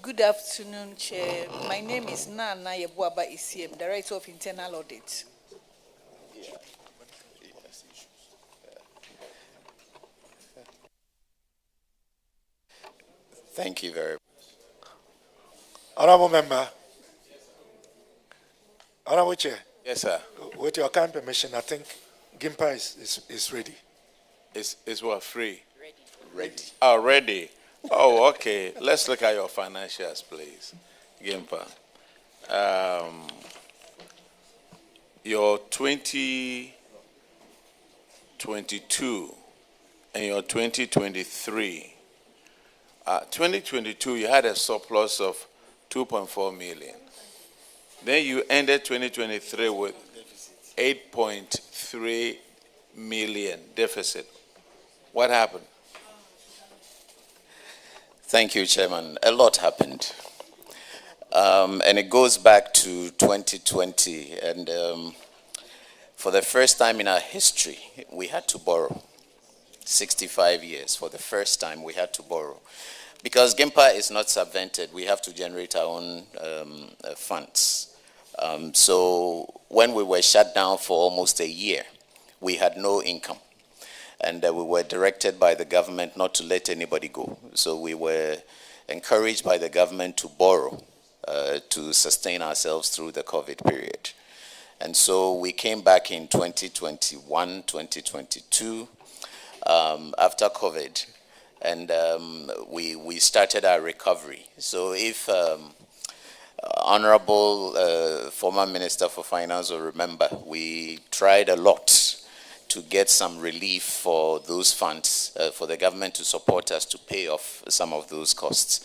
Good afternoon, Chair. My name is Nana Yebuaba Isiem, Director of Internal Audit. Thank you very much. Honorable Member, Honorable Chair. Yes, sir. With your kind permission, I think GIMPA is ready. Is what, free? Ready. Oh, ready. Oh, okay. Let's look at your financials, please. GIMPA. Your 2022 and your 2023. 2022, you had a surplus of 2.4 million. Then you ended 2023 with 8.3 million deficit. What happened? Thank you, Chairman. A lot happened. And it goes back to 2020. And for the first time in our history, we had to borrow. 65 years, for the first time, we had to borrow. Because GIMPA is not subvented, we have to generate our own funds. So when we were shut down for almost a year, we had no income. And we were directed by the government not to let anybody go. So we were encouraged by the government to borrow to sustain ourselves through the COVID period. And so we came back in 2021, 2022, after COVID, and we started our recovery. So if Honorable former Minister for Finance will remember, we tried a lot to get some relief for those funds, for the government to support us to pay off some of those costs.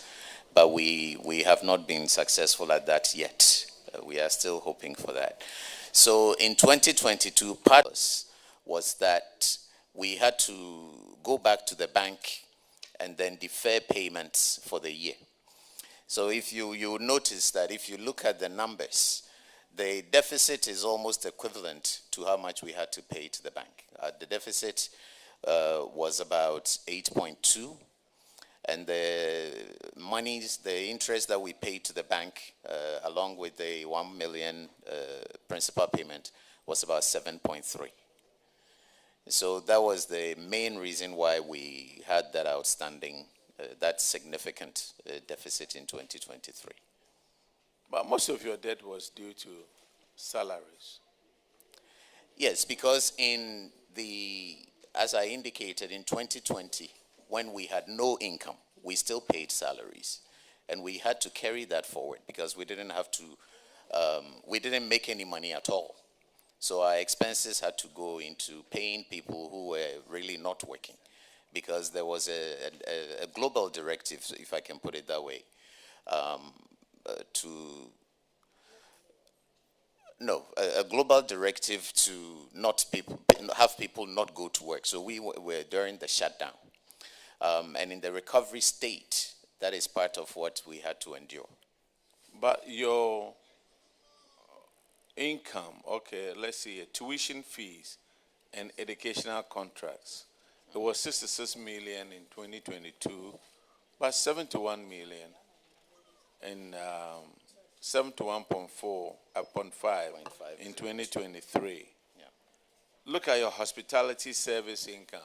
But we have not been successful at that yet. We are still hoping for that. So in 2022, part of us was that we had to go back to the bank and then defer payments for the year. So if you notice that if you look at the numbers, the deficit is almost equivalent to how much we had to pay to the bank. The deficit was about 8.2, and the monies, the interest that we paid to the bank, along with the 1 million principal payment, was about 7.3. So that was the main reason why we had that outstanding, that significant deficit in 2023. But most of your debt was due to salaries. Yes, because in as I indicated, in 2020, when we had no income, we still paid salaries. And we had to carry that forward because we didn't have to, we didn't make any money at all. So our expenses had to go into paying people who were really not working, because there was a global directive, if I can put it that way, a global directive to have people not go to work. So we were during the shutdown. And in the recovery state, That is part of what we had to endure. But your income, okay, let's see, tuition fees and educational contracts. It was 66 million in 2022, but 71 million and 71.5 in 2023. Yeah. Look at your hospitality service income.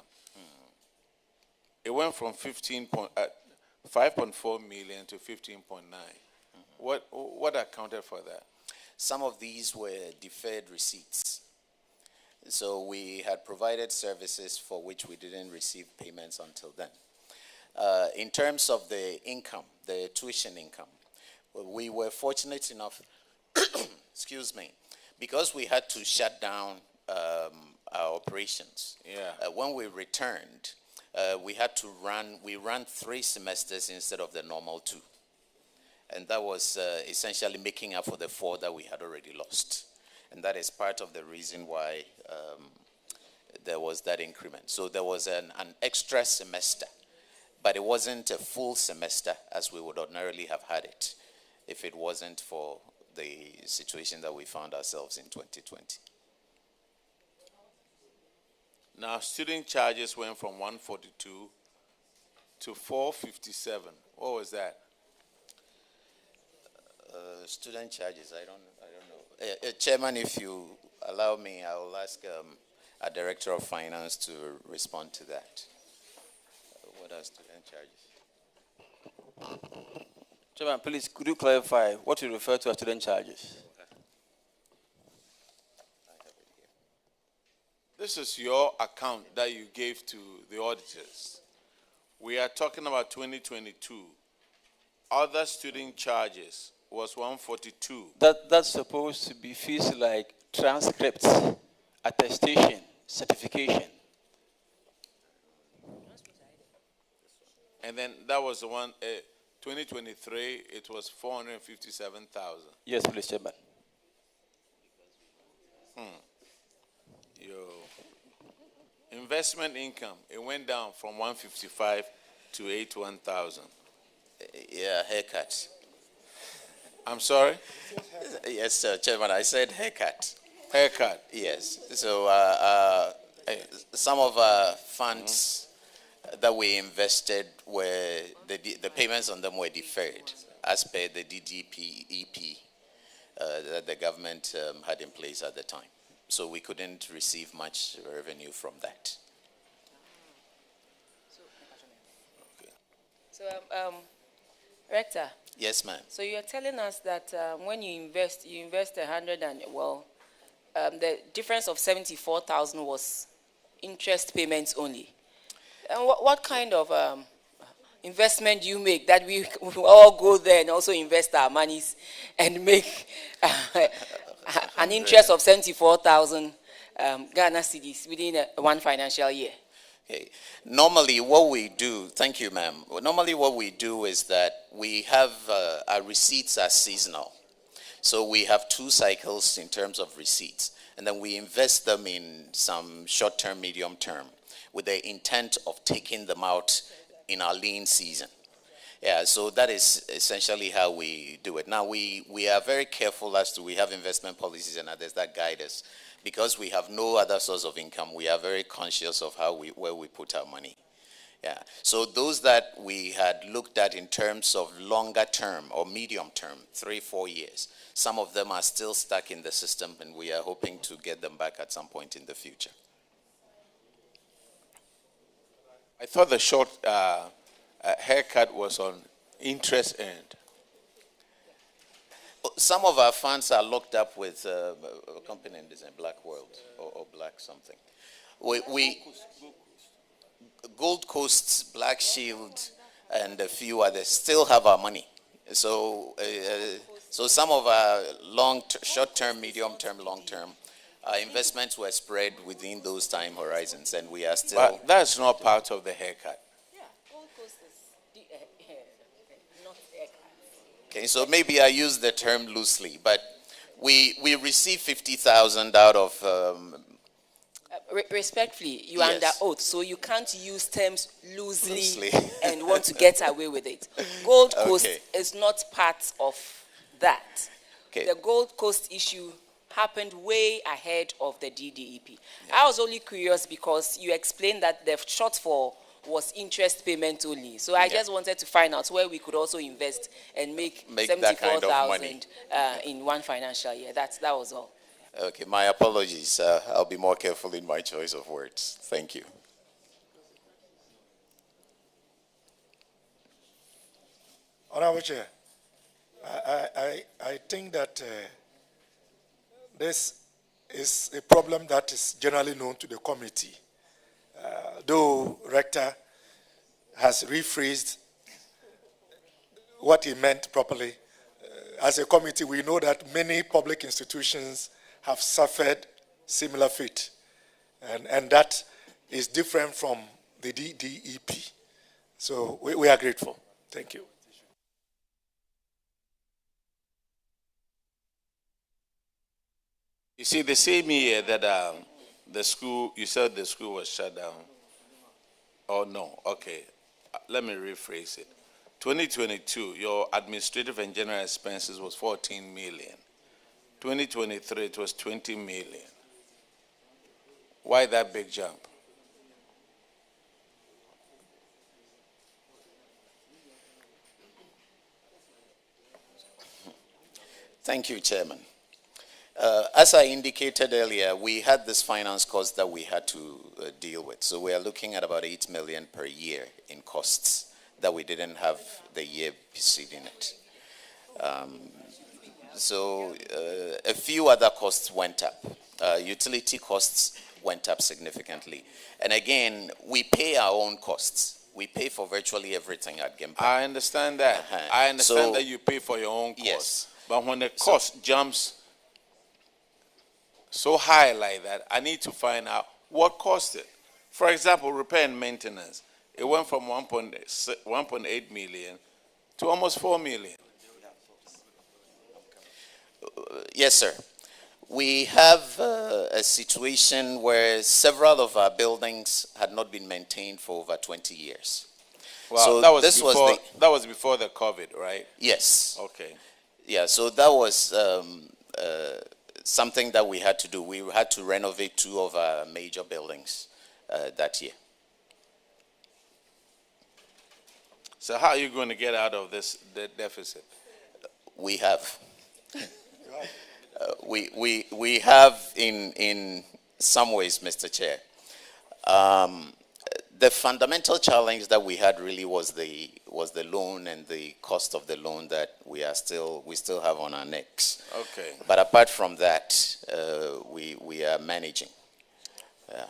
It went from 5.4 million to 15.9. What accounted for that? Some of these were deferred receipts. So we had provided services for which we didn't receive payments until then. In terms of the income, the tuition income, we were fortunate enough, excuse me, because we had to shut down our operations. Yeah. When we returned, we ran 3 semesters instead of the normal 2. And that was essentially making up for the 4 that we had already lost. And that is part of the reason why there was that increment. So there was an extra semester, but it wasn't a full semester as we would ordinarily have had it if it wasn't for the situation that we found ourselves in 2020. Now, student charges went from 142 to 457. What was that? Student charges, I don't know. Chairman, if you allow me, I will ask our Director of Finance to respond to that. What are student charges? Chairman, please, could you clarify what you refer to as student charges? This is your account that you gave to the auditors. We are talking about 2022. Other student charges was 142. That's supposed to be fees like transcripts, attestation, certification. And then that was the one, 2023, it was 457,000. Yes, please, Chairman. Your investment income, it went down from 155 to 81,000. Yeah, haircut. I'm sorry? Yes, Chairman, I said haircut. Haircut? Yes. So some of our funds that we invested were, the payments on them were deferred as per the DDP-EP that the government had in place at the time. So we couldn't receive much revenue from that. So, Rector. Yes, ma'am. So you're telling us that when you invest 100 and, the difference of 74,000 was interest payments only. And what kind of investment do you make that we all go there and also invest our monies and make an interest of 74,000 Ghana cedis within one financial year? Okay. Normally what we do, thank you ma'am, normally what we do is that we have, our receipts are seasonal. So we have 2 cycles in terms of receipts, and then we invest them in some short-term, medium-term, with the intent of taking them out in our lean season. Yeah, so that is essentially how we do it. Now we are very careful as to, we have investment policies and others that guide us. Because we have no other source of income, we are very conscious of where we put our money. Yeah. So those that we had looked at in terms of longer term or medium term, 3-4 years, some of them are still stuck in the system, and we are hoping to get them back at some point in the future. I thought the short haircut was on interest earned. Some of our funds are locked up with a company in Black World or Black something. Gold Coast, Black Shield, and a few others still have our money. So, so some of our short-term, medium-term, long-term investments were spread within those time horizons, and we are still. But that's not part of the haircut. Yeah, Gold Coast is not haircut. Okay, so maybe I use the term loosely, but we received 50,000 out of Respectfully, you are Yes. under oath, so you can't use terms loosely, Loosely. and want to get away with it. Gold Coast Okay. is not part of that. Okay. The Gold Coast issue happened way ahead of the DDEP. I was only curious because you explained that the shortfall was interest payment only. So I just wanted to find out where we could also invest and make that kind of money. 74,000 in one financial year. That was all. Okay, my apologies. I'll be more careful in my choice of words. Thank you. Honorable Chair, I think that this is a problem that is generally known to the committee. Though Rector has rephrased what he meant properly, as a committee, we know that many public institutions have suffered similar fate, and that is different from the DDEP. So we are grateful. Thank you. You see, the same year that the school, you said the school was shut down. Oh, no. Okay. Let me rephrase it. 2022, your administrative and general expenses was 14 million. 2023, it was 20 million. Why that big jump? Thank you, Chairman. As I indicated earlier, we had this finance cost that we had to deal with. So we are looking at about 8 million per year in costs that we didn't have the year preceding it. So a few other costs went up. Utility costs went up significantly. And again, we pay our own costs. We pay for virtually everything at Gimpa. I understand that. I understand that you pay for your own costs. Yes. But when the cost jumps so high like that, I need to find out what cost it. For example, repair and maintenance. It went from 1.8 million to almost 4 million. Yes, sir. We have a situation where several of our buildings had not been maintained for over 20 years. Well, so that was this before, that was before the COVID, right? Yes. Okay. Yeah, so that was something that we had to do. We had to renovate 2 of our major buildings that year. So how are you going to get out of this deficit? We have. We have in some ways, Mr. Chair. The fundamental challenge that we had really was the loan and the cost of the loan that we still have on our necks. Okay. But apart from that, we are managing. Yeah.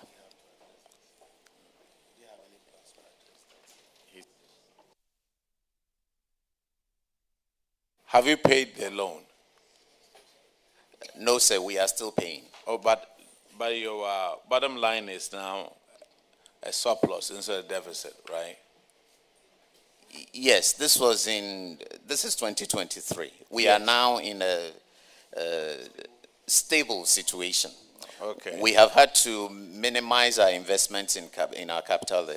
Have you paid the loan? No, sir. We are still paying. Oh, but your bottom line is now a surplus instead of deficit, right? Yes, this is 2023. We are now in a stable situation. Okay. We have had to minimize our investments in our capital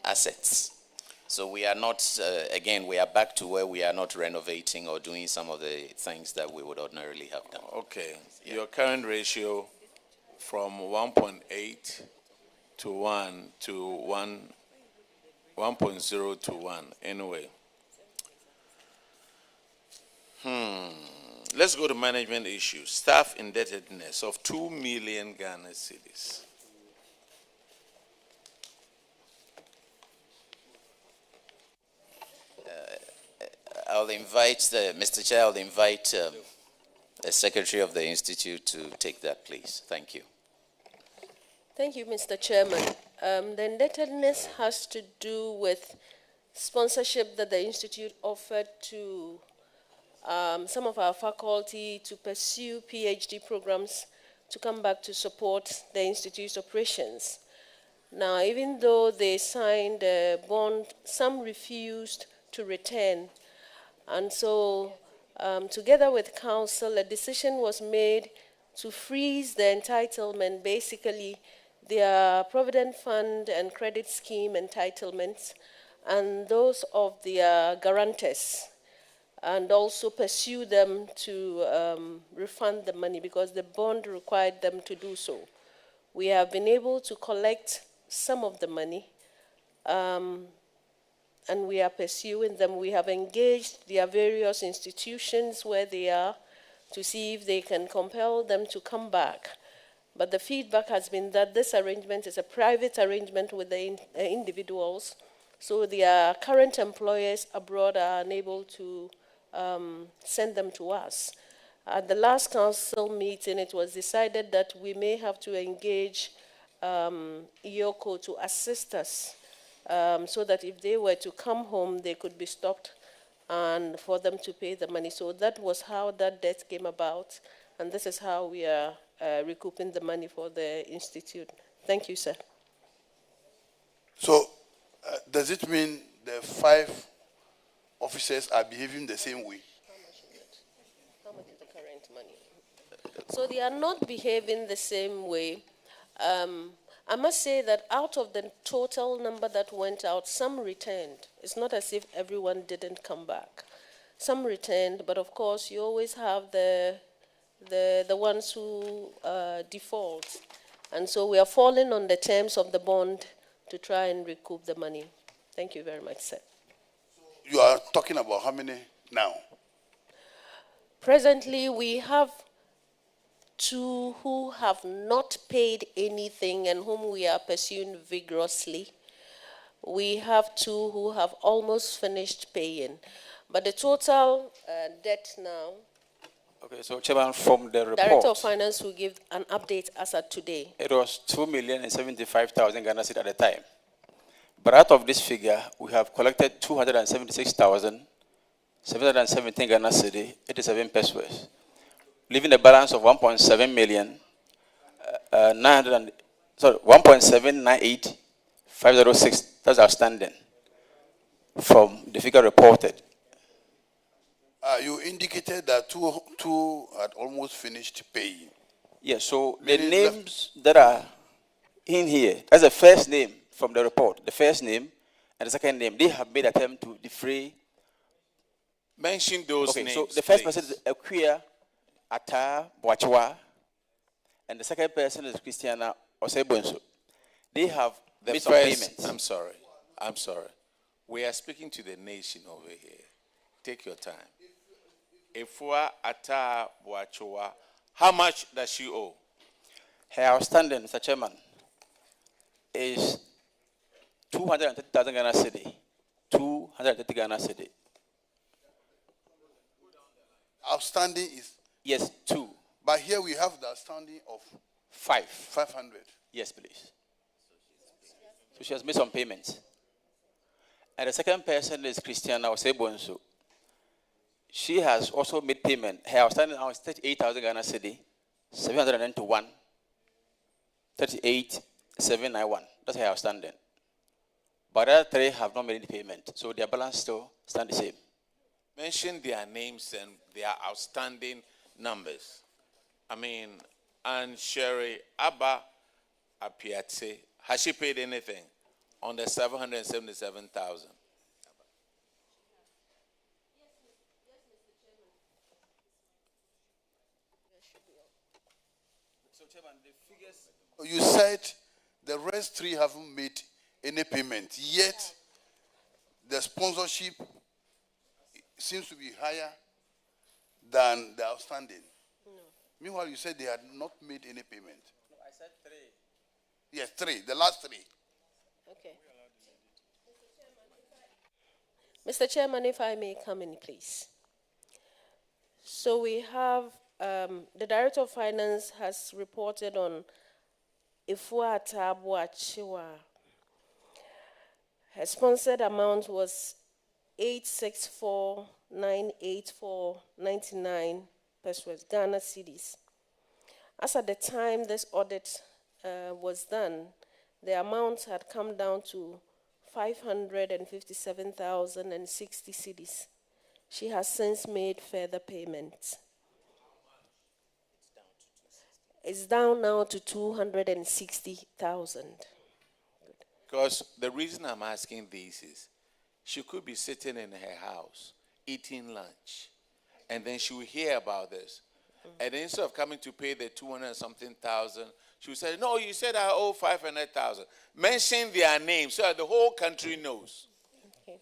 assets. So we are not, again, we are back to where we are not renovating or doing some of the things that we would ordinarily have done. Okay. Yeah. Your current ratio from 1.8 to 1 to 1.0 to 1 anyway. Let's go to management issues. Staff indebtedness of 2 million Ghana cedis. I'll invite Mr. Chair, I'll invite the Secretary of the Institute to take that, please. Thank you. Thank you, Mr. Chairman. The indebtedness has to do with sponsorship that the Institute offered to some of our faculty to pursue PhD programs to come back to support the Institute's operations. Now, even though they signed a bond, some refused to return. And so, together with Council, a decision was made to freeze the entitlement, basically their provident fund and credit scheme entitlements, and those of their guarantors, and also pursue them to refund the money because the bond required them to do so. We have been able to collect some of the money, and we are pursuing them. We have engaged their various institutions where they are to see if they can compel them to come back. But the feedback has been that this arrangement is a private arrangement with the individuals, so their current employers abroad are unable to send them to us. At the last council meeting, it was decided that we may have to engage IOCO to assist us so that if they were to come home, they could be stopped and for them to pay the money. So that was how that debt came about, and this is how we are recouping the money for the institute. Thank you, sir. So, does it mean the 5 officers are behaving the same way? How much is the current money? So they are not behaving the same way. I must say that out of the total number that went out, some returned. It's not as if everyone didn't come back. Some returned, but of course you always have the ones who default. And so we are falling on the terms of the bond to try and recoup the money. Thank you very much, sir. You are talking about how many now? Presently, we have 2 who have not paid anything and whom we are pursuing vigorously. We have 2 who have almost finished paying. But the total debt now, Okay, so Chairman, from the report, Director of Finance will give an update as at today. it was 2,075,000 Ghana cedi at the time. But out of this figure, we have collected 276,717 Ghana cedi, 87 pesos, leaving a balance of 1.7 million, 1.798506. That's outstanding from the figure reported. You indicated that two had almost finished paying. Yes, so the names that are in here, that's the first name from the report, the first name and the second name, they have made attempt to defray. Mention those names. names. So the first please. person is Akuya Ata Boachwa, and the second person is Christiana Osebonso. They have The made some first, payments. I'm sorry. We are speaking to the nation over here. Take your time. Efua Ata Boachwa, how much does she owe? Her outstanding, Mr. Chairman, is 230,000 Ghana cedi. 230 Ghana cedi. Outstanding is? Yes, 2. But here we have the outstanding of 500. Yes, please. So she has made some payments. And the second person is Christiana Osebonso. She has also made payment. Her outstanding now is 38,000 Ghana cedi, 791, 38,791. That's her outstanding. But the other 3 have not made any payment, so their balance still stand the same. Mention their names and their outstanding numbers. I mean, and Sherry Abba Apiatse, has she paid anything on the 777,000? You said the rest 3 haven't made any payment, yet the sponsorship seems to be higher than the outstanding. No. Meanwhile, you said they had not made any payment. No, I said 3. Yes, 3, the last 3. Okay. Mr. Chairman, if I may come in, please. So we have, the Director of Finance has reported on Efua Atabuachiwa. Her sponsored amount was 864,984.99 pesos, Ghana cedis. As at the time this audit was done, the amount had come down to 557,060 cedis. She has since made further payments. It's down now to 260,000. Because the reason I'm asking this is, she could be sitting in her house, eating lunch, and then she will hear about this. And instead of coming to pay the 200 and something thousand, she will say, no, you said I owe 500,000. Mention their names so that the whole country knows. Okay.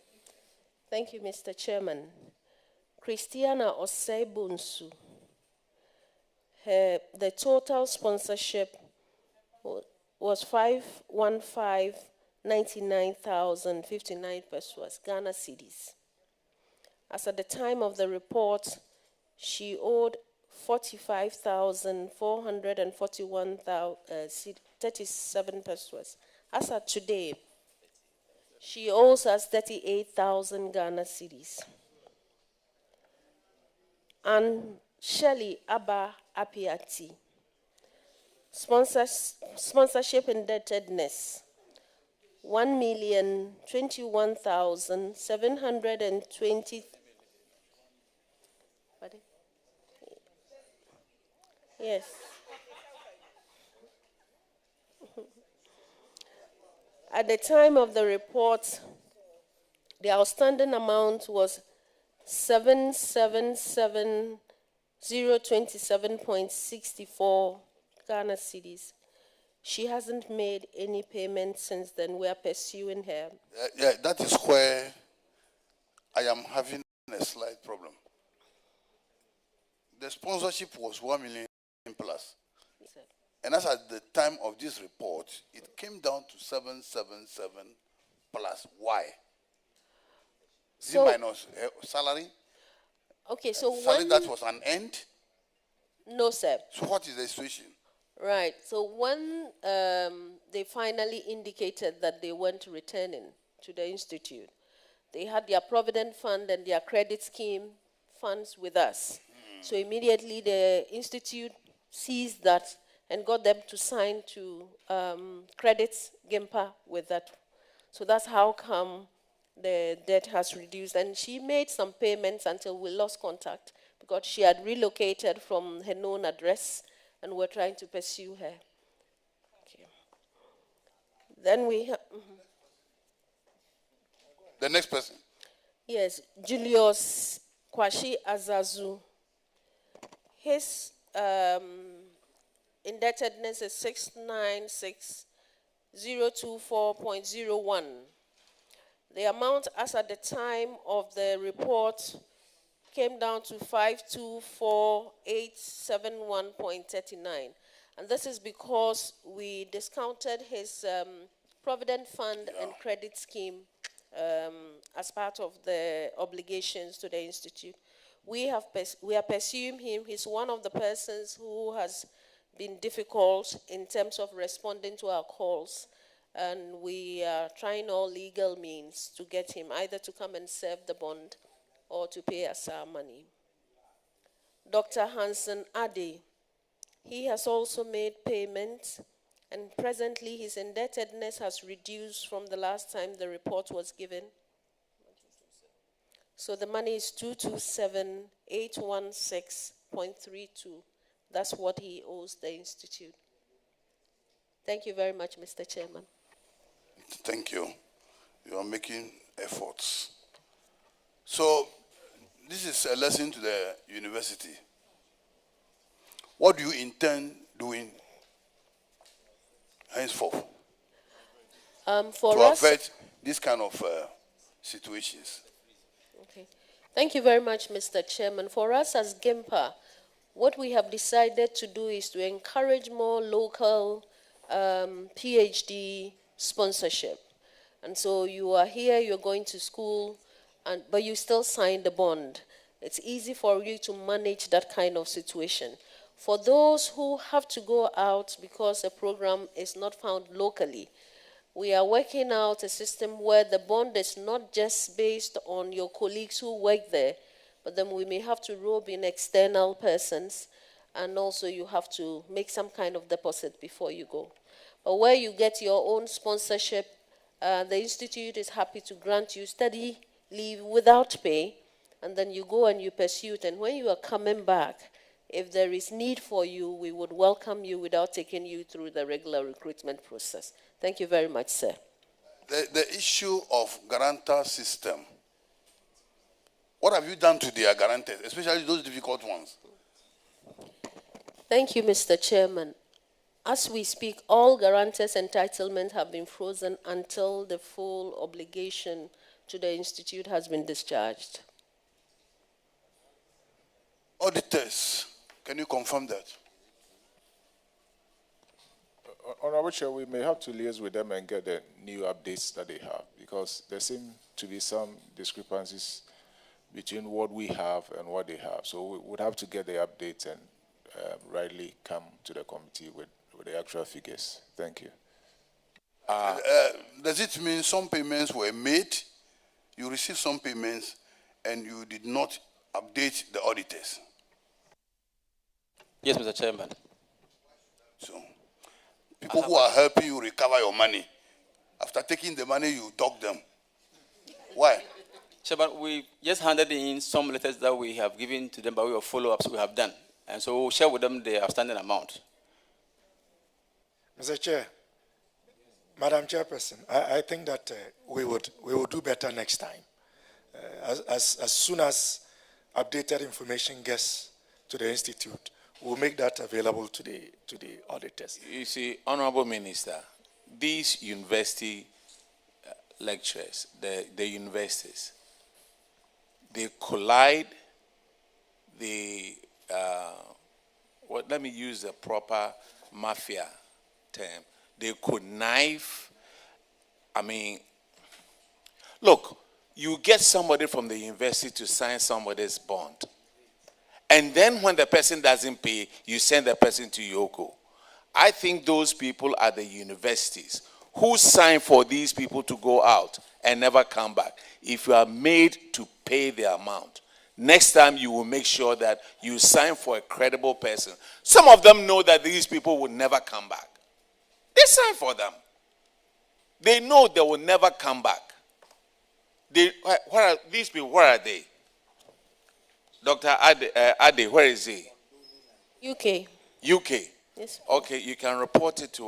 Thank you, Mr. Chairman. Christiana Osebunsu. The total sponsorship was 515,99,059 pesos, Ghana cedis. As at the time of the report, she owed 45,441,37 pesos. As at today, she owes us 38,000 Ghana cedis. And Shelley Abba Apiati, sponsorship indebtedness, 1,021,720. Yes. At the time of the report, the outstanding amount was 777,027.64 Ghana cedis. She hasn't made any payment since then. We are pursuing her. Yeah, that is where I am having a slight problem. The sponsorship was 1 million plus. And as at the time of this report, it came down to 777 plus. Why? So, minus salary? Okay, so salary that was an end? No, sir. So what is the situation? Right. So when they finally indicated that they weren't returning to the institute, they had their provident fund and their credit scheme funds with us. So immediately the institute seized that and got them to sign to credit GIMPA with that. So that's how come the debt has reduced. And she made some payments until we lost contact because she had relocated from her known address and we're trying to pursue her. Okay. Then we have... The next person. Yes, Julius Kwashi Azazu. His indebtedness is 696,024.01. The amount as at the time of the report came down to 524,871.39. And this is because we discounted his provident fund and credit scheme as part of the obligations to the institute. We are pursuing him. He's one of the persons who has been difficult in terms of responding to our calls. And we are trying all legal means to get him either to come and serve the bond or to pay us our money. Dr. Hansen Ade, he has also made payments, and presently his indebtedness has reduced from the last time the report was given. So the money is 227,816.32. That's what he owes the institute. Thank you very much, Mr. Chairman. Thank you. You are making efforts. So this is a lesson to the university. What do you intend doing henceforth for to us, avoid this kind of situations? Okay. Thank you very much, Mr. Chairman. For us as GIMPA, what we have decided to do is to encourage more local PhD sponsorship. And so you are here, you're going to school, but you still sign the bond. It's easy for you to manage that kind of situation. For those who have to go out because a program is not found locally, we are working out a system where the bond is not just based on your colleagues who work there, but then we may have to rope in external persons, and also you have to make some kind of deposit before you go. But where you get your own sponsorship, the institute is happy to grant you study leave without pay, and then you go and you pursue it, and when you are coming back, If there is need for you, we would welcome you without taking you through the regular recruitment process. Thank you very much, sir. The issue of guarantor system, what have you done to their guarantors, especially those difficult ones? Thank you, Mr. Chairman. As we speak, all guarantors' entitlements have been frozen until the full obligation to the institute has been discharged. Auditors, can you confirm that? Honorable Chair, we may have to liaise with them and get the new updates that they have, because there seem to be some discrepancies between what we have and what they have. So we would have to get the updates and rightly come to the committee with the actual figures. Thank you. Does it mean some payments were made, you received some payments, and you did not update the auditors? Yes, Mr. Chairman. So, people who are helping you recover your money, after taking the money, you dog them. Why? Chairman, we just handed in some letters that we have given to them by way of follow-ups we have done. And so we'll share with them the outstanding amount. Mr. Chair, Madam Chairperson, I think that we will do better next time. As soon as updated information gets to the institute, we'll make that available to the auditors. You see, Honorable Minister, these university lecturers, the universities, they collide, let me use the proper mafia term, they connive. I mean, look, you get somebody from the university to sign somebody's bond. And then when the person doesn't pay, you send the person to Yoko. I think those people are the universities who sign for these people to go out and never come back. If you are made to pay the amount, next time you will make sure that you sign for a credible person. Some of them know that these people will never come back. They sign for them. They know they will never come back. These people, where are they? Dr. Ade, where is he? UK. UK. Yes. Okay, you can report it to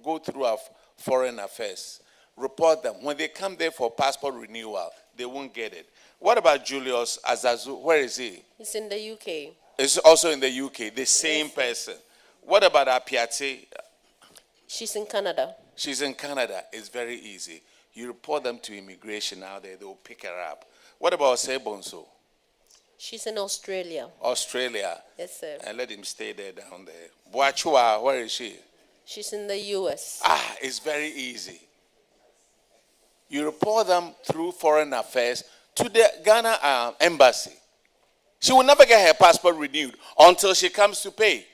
go through our foreign affairs. Report them. When they come there for passport renewal, they won't get it. What about Julius Azazu? Where is he? He's in the UK. He's also in the UK, the same person. What about Apiate? She's in Canada. She's in Canada. It's very easy. You report them to immigration out there, they'll pick her up. What about Sebonso? She's in Australia. Australia. Yes, sir. And let him stay there down there. Boachua, where is she? She's in the US. It's very easy. You report them through foreign affairs to the Ghana embassy. She will never get her passport renewed until she comes to pay.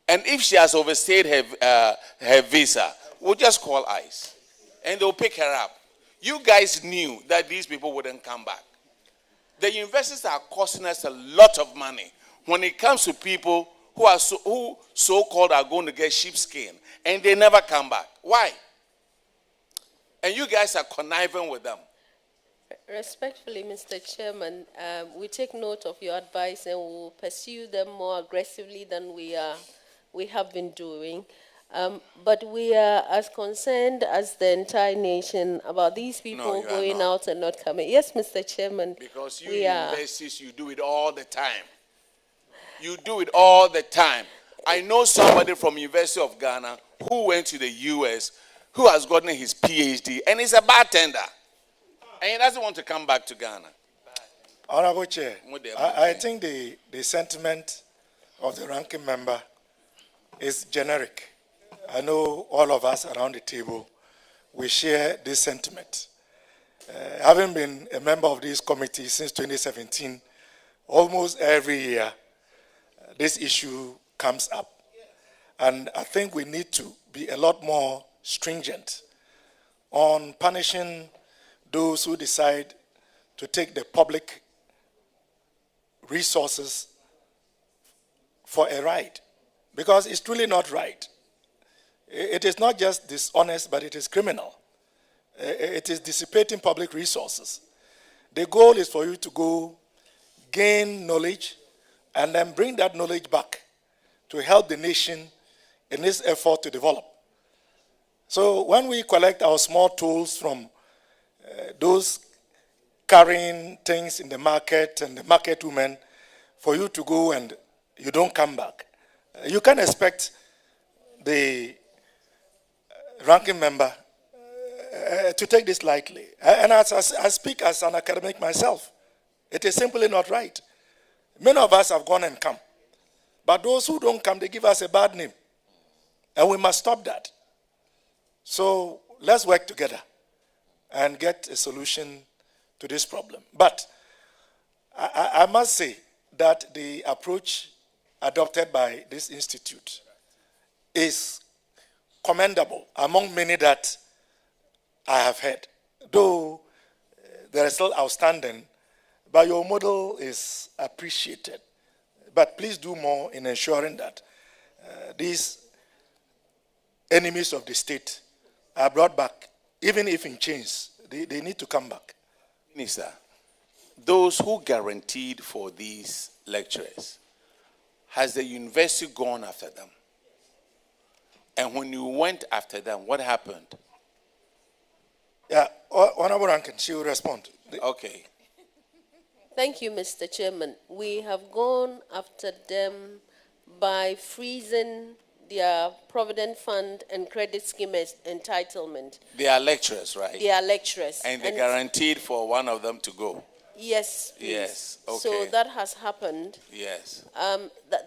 And if she has overstayed her visa, we'll just call ICE. And they'll pick her up. You guys knew that these people wouldn't come back. The universities are costing us a lot of money when it comes to people who so-called are going to get sheepskin, and they never come back. Why? And you guys are conniving with them. Respectfully, Mr. Chairman, we take note of your advice and we'll pursue them more aggressively than we have been doing. But we are as concerned as the entire nation about these people going out and not coming. Yes, Mr. Chairman. Because you universities, you do it all the time. You do it all the time. I know somebody from University of Ghana who went to the US, who has gotten his PhD, and he's a bartender. And he doesn't want to come back to Ghana. Honorable Chair, I think the sentiment of the ranking member is generic. I know all of us around the table, we share this sentiment. Having been a member of this committee since 2017, almost every year, this issue comes up. And I think we need to be a lot more stringent on punishing those who decide to take the public resources for a ride. Because it's truly not right. It is not just dishonest, but it is criminal. It is dissipating public resources. The goal is for you to go gain knowledge, and then bring that knowledge back to help the nation in this effort to develop. So when we collect our small tools from those carrying things in the market and the market women, for you to go and you don't come back, you can't expect the ranking member to take this lightly. And as I speak as an academic myself, it is simply not right. Many of us have gone and come. But those who don't come, they give us a bad name. And we must stop that. So let's work together and get a solution to this problem. But I must say that the approach adopted by this institute is commendable among many that I have heard. Though there is still outstanding, but your model is appreciated. But please do more in ensuring that these enemies of the state are brought back, even if in chains. They need to come back. Minister, those who guaranteed for these lecturers, has the university gone after them? And when you went after them, what happened? Yeah, Honorable Rankin, she will respond. Okay. Thank you, Mr. Chairman. We have gone after them by freezing their Provident Fund and Credit Scheme entitlement. They are lecturers, right? They are lecturers. And they guaranteed for one of them to go? Yes, please. Yes, okay. So that has happened. Yes.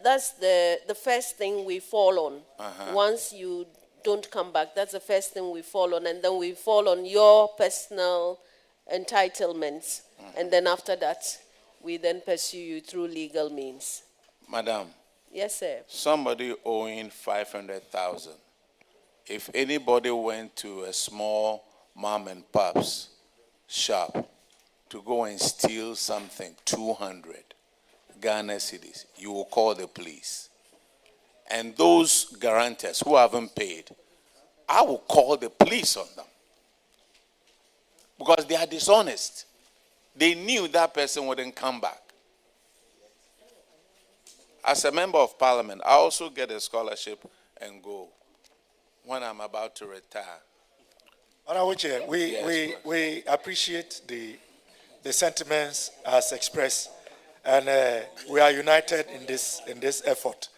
That's the first thing we fall on. Uh-huh. Once you don't come back, that's the first thing we fall on. And then we fall on your personal entitlements. And then after that, we then pursue you through legal means. Madam. Yes, sir. Somebody owing 500,000. If anybody went to a small mom and pop's shop to go and steal something, 200 Ghana cedis, you will call the police. And those guarantors who haven't paid, I will call the police on them. Because they are dishonest. They knew that person wouldn't come back. As a member of parliament, I also get a scholarship and go when I'm about to retire. Honorable Chair, we appreciate the sentiments as expressed, and we are united in this effort.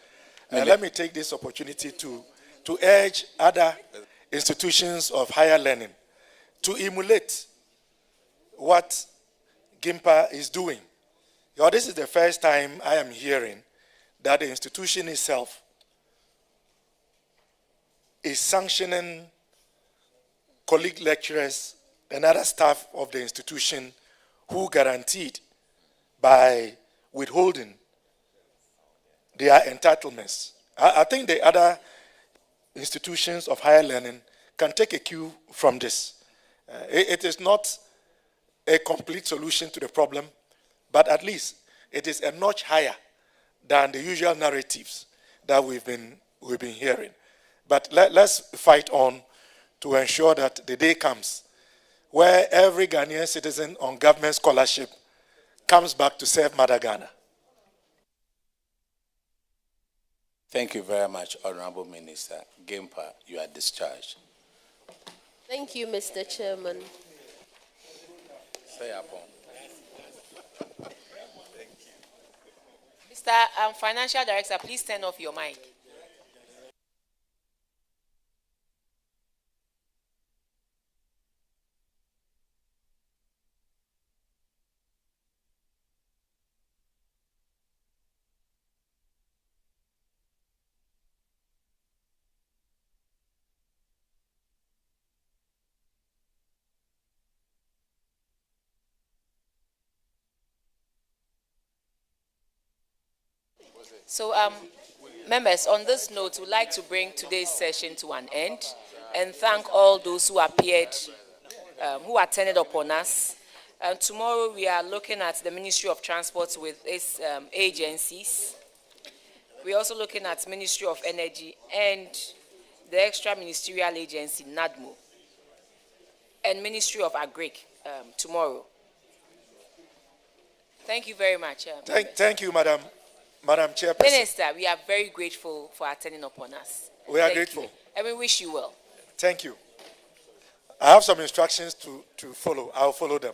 Let me take this opportunity to urge other institutions of higher learning to emulate what GIMPA is doing. This is the first time I am hearing that the institution itself is sanctioning colleague lecturers and other staff of the institution who guaranteed by withholding their entitlements. I think the other institutions of higher learning can take a cue from this. It is not a complete solution to the problem, but at least it is a notch higher than the usual narratives that we've been hearing. But let's fight on to ensure that the day comes where every Ghanaian citizen on government scholarship comes back to serve Mother Ghana. Thank you very much, Honorable Minister. GIMPA, you are discharged. Thank you, Mr. Chairman. Say upon. Mr. Financial Director, please turn off your mic. So, members, on this note, we'd like to bring today's session to an end and thank all those who appeared, who attended upon us. Tomorrow, we are looking at the Ministry of Transport with its agencies. We're also looking at Ministry of Energy and the extra ministerial agency, NADMO, and Ministry of Agric tomorrow. Thank you very much. Thank you, Madam Madam Chairperson. Minister, we are very grateful for attending upon us. We are Thank grateful. you. And we wish you well. Thank you. I have some instructions to follow. I'll follow them.